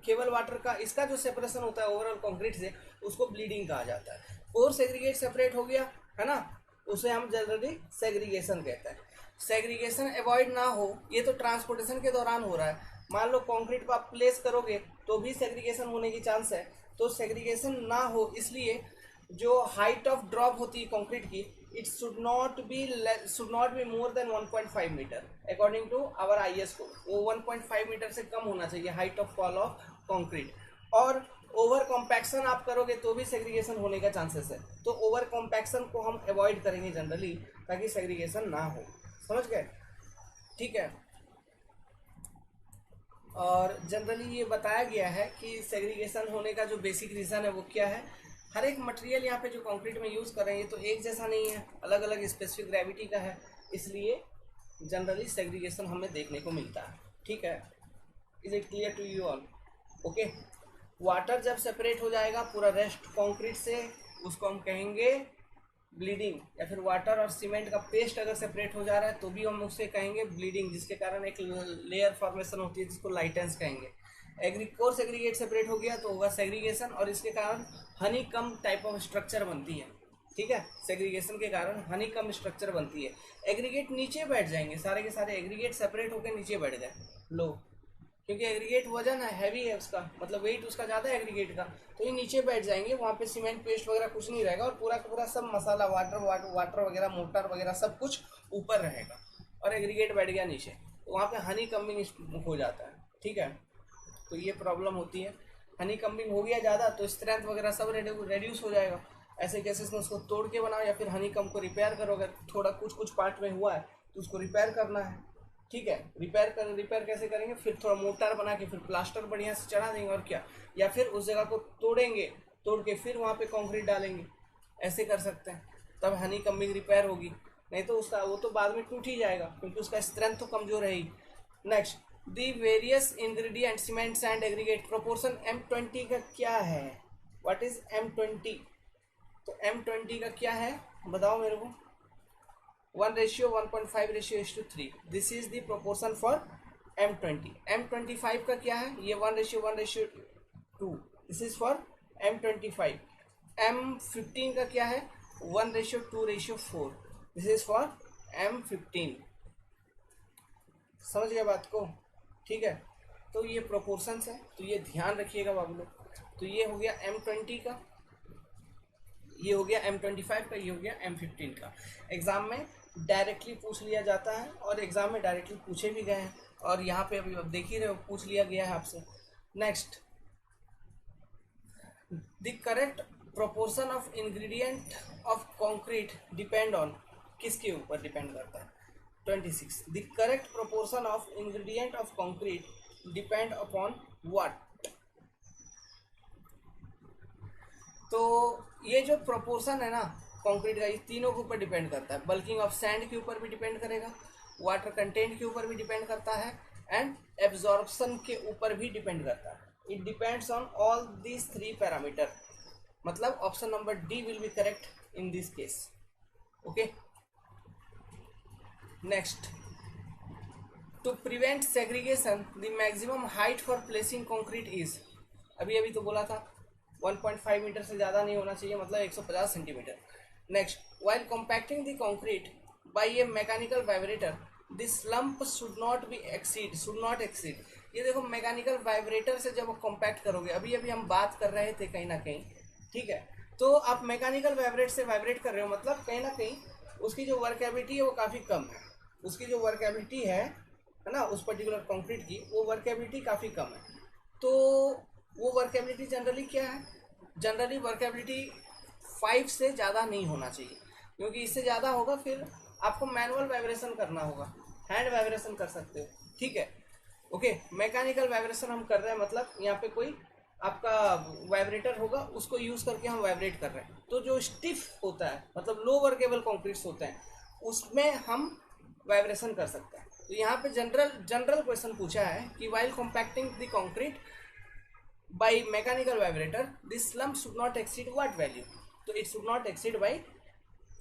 केवल वाटर का इसका जो सेपरेशन होता है ओवरऑल कंक्रीट से, उसको ब्लीडिंग कहा जाता है। कोर सेग्रीगेट सेपरेट हो गया, है ना, उसे हम जनरली सेग्रीगेशन कहते हैं। सेग्रीगेशन अवॉइड ना हो, ये तो ट्रांसपोर्टेशन के दौरान हो रहा है। मान लो कंक्रीट को आप प्लेस करोगे तो भी सेग्रीगेशन होने की चांस है, तो सेग्रीगेशन ना हो इसलिए जो हाइट ऑफ ड्रॉप होती है कंक्रीट की, it should not be more than 1.5 metre according to our IS को। वो 1.5 मीटर से कम होना चाहिए height of fall of concrete. और ओवर कॉम्पैक्शन आप करोगे तो भी सेग्रीगेशन होने का चांसेस है, तो ओवर कॉम्पैक्शन को हम अवॉइड करेंगे जनरली, ताकि सेग्रीगेशन ना हो, समझ गए, ठीक है। और जनरली ये बताया गया है कि सेग्रीगेशन होने का जो बेसिक रीज़न है वो क्या है। हर एक मटेरियल यहाँ पे जो कंक्रीट में यूज़ कर रहे हैं ये तो एक जैसा नहीं है, अलग अलग स्पेसिफिक ग्रेविटी का है, इसलिए जनरली सेग्रीगेशन हमें देखने को मिलता है, ठीक है। Is it clear to you all? Okay. Water जब सेपरेट हो जाएगा पूरा रेस्ट कंक्रीट से, उसको हम कहेंगे ब्लीडिंग। या फिर वाटर और सीमेंट का पेस्ट अगर सेपरेट हो जा रहा है तो भी हम उससे कहेंगे ब्लीडिंग, जिसके कारण एक लेयर फॉर्मेशन होती है जिसको लाइटेंस कहेंगे। कोर सेग्रीगेट सेपरेट हो गया तो होगा सेग्रीगेशन, और इसके कारण हनी कम टाइप ऑफ स्ट्रक्चर बनती है, ठीक है। सेग्रीगेशन के कारण हनी कम स्ट्रक्चर बनती है। एग्रीगेट नीचे बैठ जाएंगे, सारे के सारे एग्रीगेट सेपरेट होकर नीचे बैठ गए लो, क्योंकि एग्रीगेट वजन है, हैवी है उसका, मतलब वेट उसका ज़्यादा है एग्रीगेट का, तो ये नीचे बैठ जाएंगे। वहाँ पे सीमेंट पेस्ट वगैरह कुछ नहीं रहेगा और पूरा का पूरा सब मसाला वाटर वगैरह मोटर वगैरह सब कुछ ऊपर रहेगा, और एग्रीगेट बैठ गया नीचे, तो वहाँ पे हनी कमिंग हो जाता है, ठीक है। तो ये प्रॉब्लम होती है, हनी कमिंग हो गया ज़्यादा तो स्ट्रेंथ वगैरह सब रेड्यूस हो जाएगा। ऐसे केसेस में उसको तोड़ के बनाओ या फिर हनी कम को रिपेयर करो। अगर थोड़ा कुछ पार्ट में हुआ है तो उसको रिपेयर करना है, ठीक है। रिपेयर कैसे करेंगे, फिर थोड़ा मोटर बना के फिर प्लास्टर बढ़िया से चढ़ा देंगे और क्या, या फिर उस जगह को तोड़ेंगे, तोड़ के फिर वहाँ पे कंक्रीट डालेंगे, ऐसे कर सकते हैं, तब हनी कमिंग रिपेयर होगी। नहीं तो उसका वो तो बाद में टूट ही जाएगा क्योंकि उसका स्ट्रेंथ तो कमजोर है ही। Next, the various ingredient cement sand aggregate proportion M20 का क्या है? What is M20? तो M20 का क्या है बताओ मेरे को। 1:1.5:3, this is the proportion for M20। M25 का क्या है? ये 1:1:2, this is for M25। M15 का क्या है? 1:2:4, दिस इज फॉर M15। समझ गया बात को, ठीक है। तो ये प्रोपोर्शंस है, तो ये ध्यान रखिएगा बाबू लोग। तो ये हो गया M20 का, ये हो गया M25 का, ये हो गया M15 का। एग्जाम में डायरेक्टली पूछ लिया जाता है और एग्जाम में डायरेक्टली पूछे भी गए हैं, और यहाँ पे अभी अब देख ही रहे हो पूछ लिया गया है आपसे। Next, the correct proportion of ingredient of concrete depend on, किसके ऊपर डिपेंड करता है? 26, the correct proportion of ingredient of concrete depend upon what? तो ये जो प्रोपोर्शन है ना कंक्रीट का, ये तीनों के ऊपर डिपेंड करता है। बल्किंग ऑफ सैंड के ऊपर भी डिपेंड करेगा, वाटर कंटेंट के ऊपर भी डिपेंड करता है, एंड एब्जॉर्प्शन के ऊपर भी डिपेंड करता है। It depends on all these 3 parameter. मतलब option number D will be correct in this case, okay. Next, to prevent segregation the maximum height for placing concrete is, अभी तो बोला था 1.5 मीटर से ज़्यादा नहीं होना चाहिए, मतलब 150 centimetre. Next, while compacting the concrete by a mechanical vibrator this lump should not exceed। ये देखो मैकेनिकल वाइब्रेटर से जब कॉम्पैक्ट करोगे, अभी अभी हम बात कर रहे थे कहीं ना कहीं, ठीक है, तो आप मैकेनिकल वाइब्रेट से वाइब्रेट कर रहे हो, मतलब कहीं ना कहीं उसकी जो वर्केबिलिटी है वो काफ़ी कम है। उसकी जो वर्केबिलिटी है ना, उस पर्टिकुलर कंक्रीट की वो वर्केबिलिटी काफ़ी कम है। तो वो वर्केबिलिटी जनरली क्या है, जनरली वर्केबिलिटी 5 से ज़्यादा नहीं होना चाहिए, क्योंकि इससे ज़्यादा होगा फिर आपको मैनुअल वाइब्रेशन करना होगा, हैंड वाइब्रेशन कर सकते हो, ठीक है। ओके, मैकेनिकल वाइब्रेशन हम कर रहे हैं, मतलब यहाँ पे कोई आपका वाइब्रेटर होगा, उसको यूज करके हम वाइब्रेट कर रहे हैं। तो जो स्टिफ होता है, मतलब लो वर्केबल कंक्रीट्स होते हैं, उसमें हम वाइब्रेशन कर सकते हैं। तो यहाँ पे जनरल क्वेश्चन पूछा है कि while compacting the concrete by mechanical vibrator this lump should not exceed what value, तो it should not exceed by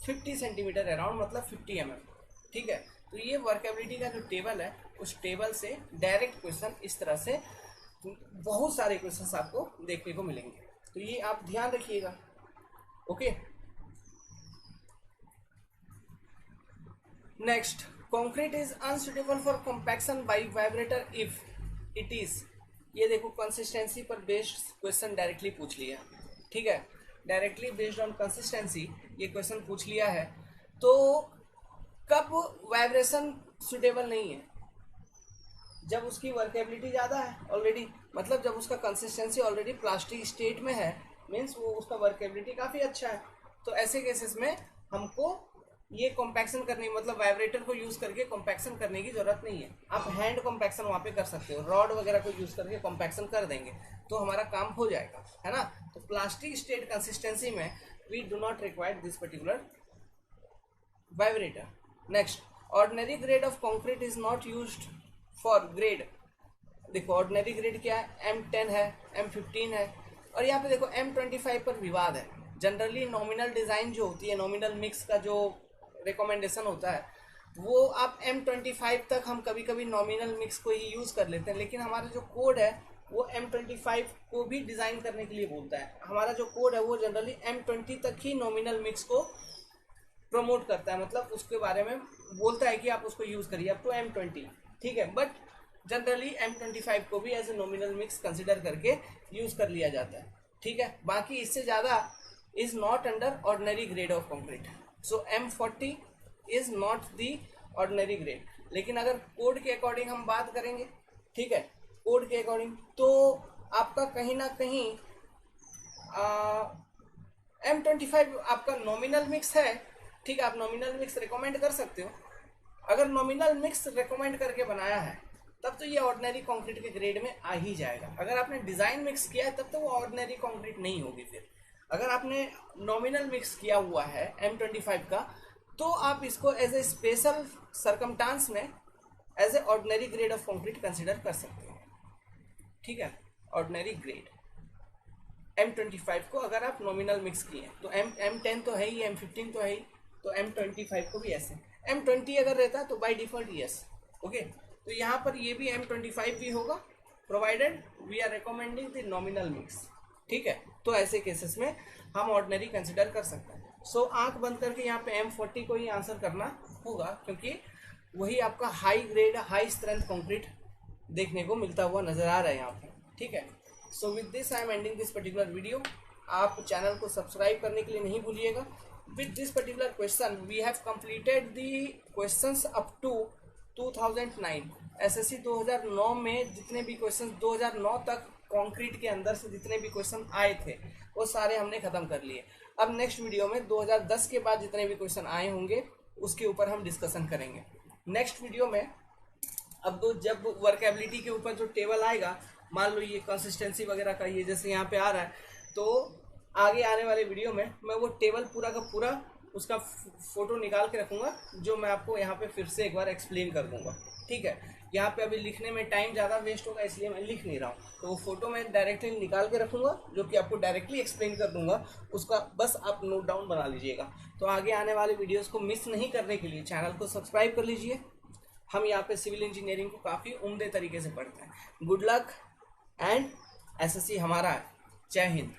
50 centimetre around, मतलब 50 mm, ठीक है। तो ये वर्केबिलिटी का जो टेबल है, उस टेबल से डायरेक्ट क्वेश्चन इस तरह से बहुत सारे क्वेश्चंस आपको देखने को मिलेंगे, तो ये आप ध्यान रखिएगा। Okay, next, concrete is unsuitable for compaction by vibrator if it is. ये देखो कंसिस्टेंसी पर बेस्ड क्वेश्चन डायरेक्टली पूछ लिया, ठीक है, डायरेक्टली बेस्ड ऑन कंसिस्टेंसी ये क्वेश्चन पूछ लिया है। तो कब वाइब्रेशन सुटेबल नहीं है, जब उसकी वर्केबिलिटी ज़्यादा है ऑलरेडी, मतलब जब उसका कंसिस्टेंसी ऑलरेडी प्लास्टिक स्टेट में है, मीन्स वो उसका वर्केबिलिटी काफ़ी अच्छा है। तो ऐसे केसेस में हमको ये कॉम्पैक्शन करनी, मतलब वाइब्रेटर को यूज़ करके कॉम्पैक्शन करने की ज़रूरत नहीं है। आप हैंड कॉम्पैक्शन वहाँ पे कर सकते हो, रॉड वगैरह को यूज़ करके कॉम्पैक्शन कर देंगे तो हमारा काम हो जाएगा, है ना। तो प्लास्टिक स्टेट कंसिस्टेंसी में we do not require this particular vibrator. Next, ordinary grade of concrete is not used for grade. देखो ऑर्डिनरी ग्रेड क्या है, M10 है, M15 है, और यहाँ पे देखो M25 पर विवाद है। जनरली नॉमिनल डिज़ाइन जो होती है, नॉमिनल मिक्स का जो रिकमेंडेशन होता है, वो आप M25 तक हम कभी कभी नॉमिनल मिक्स को ही यूज़ कर लेते हैं, लेकिन हमारा जो कोड है वो M25 को भी डिज़ाइन करने के लिए बोलता है। हमारा जो कोड है वो जनरली M20 तक ही नॉमिनल मिक्स को प्रमोट करता है, मतलब उसके बारे में बोलता है कि आप उसको यूज़ करिए अप टू M20, ठीक है। बट जनरली M25 को भी as a nominal mix consider करके यूज़ कर लिया जाता है, ठीक है। बाकी इससे ज़्यादा is not under ordinary grade of concrete, so M40 is not the ordinary grade. लेकिन अगर कोड के अकॉर्डिंग हम बात करेंगे, ठीक है, कोड के अकॉर्डिंग, तो आपका कहीं ना कहीं M25 आपका नॉमिनल मिक्स है, ठीक है, आप नॉमिनल मिक्स रिकमेंड कर सकते हो। अगर नॉमिनल मिक्स रिकमेंड करके बनाया है तब तो ये ऑर्डिनरी कंक्रीट के ग्रेड में आ ही जाएगा। अगर आपने डिज़ाइन मिक्स किया है तब तो वो ऑर्डिनरी कंक्रीट नहीं होगी। फिर अगर आपने नॉमिनल मिक्स किया हुआ है M25 का, तो आप इसको एज ए स्पेशल सरकमस्टांस में as a ordinary grade of concrete consider कर सकते हो, ठीक है। ऑर्डिनरी ग्रेड M25 को अगर आप नॉमिनल मिक्स किए, तो M10 तो है ही, M15 तो है ही, तो M25 को भी ऐसे। M20 अगर रहता है तो बाय डिफॉल्ट यस, ओके। तो यहाँ पर ये भी M25 भी होगा, provided we are recommending the nominal mix, ठीक है। तो ऐसे केसेस में हम ऑर्डिनरी कंसिडर कर सकते हैं। सो आंख बंद करके यहाँ पे M40 को ही आंसर करना होगा, क्योंकि वही आपका high grade high strength concrete देखने को मिलता हुआ नजर आ रहा है यहाँ पे, ठीक है। So with this I am ending this particular video. आप चैनल को सब्सक्राइब करने के लिए नहीं भूलिएगा। With this particular question, we have completed the questions up to 2009। SSC 2009 में जितने भी क्वेश्चन 2009 तक कंक्रीट के अंदर से जितने भी क्वेश्चन आए थे वो सारे हमने खत्म कर लिए। अब नेक्स्ट वीडियो में 2010 के बाद जितने भी क्वेश्चन आए होंगे उसके ऊपर हम डिस्कशन करेंगे। नेक्स्ट वीडियो में अब जब वर्केबिलिटी के ऊपर जो टेबल आएगा, मान लो ये कंसिस्टेंसी वगैरह का ये जैसे यहाँ पे आ रहा है, तो आगे आने वाले वीडियो में मैं वो टेबल पूरा का पूरा उसका फोटो निकाल के रखूँगा, जो मैं आपको यहाँ पे फिर से एक बार एक्सप्लेन कर दूँगा, ठीक है। यहाँ पे अभी लिखने में टाइम ज़्यादा वेस्ट होगा, इसलिए मैं लिख नहीं रहा हूँ। तो वो फोटो मैं डायरेक्टली निकाल के रखूँगा, जो कि आपको डायरेक्टली एक्सप्लेन कर दूँगा, उसका बस आप नोट डाउन बना लीजिएगा। तो आगे आने वाले वीडियोज़ को मिस नहीं करने के लिए चैनल को सब्सक्राइब कर लीजिए। हम यहाँ पे सिविल इंजीनियरिंग को काफ़ी उम्दे तरीके से पढ़ते हैं। गुड लक एंड SSC हमारा है। जय हिंद।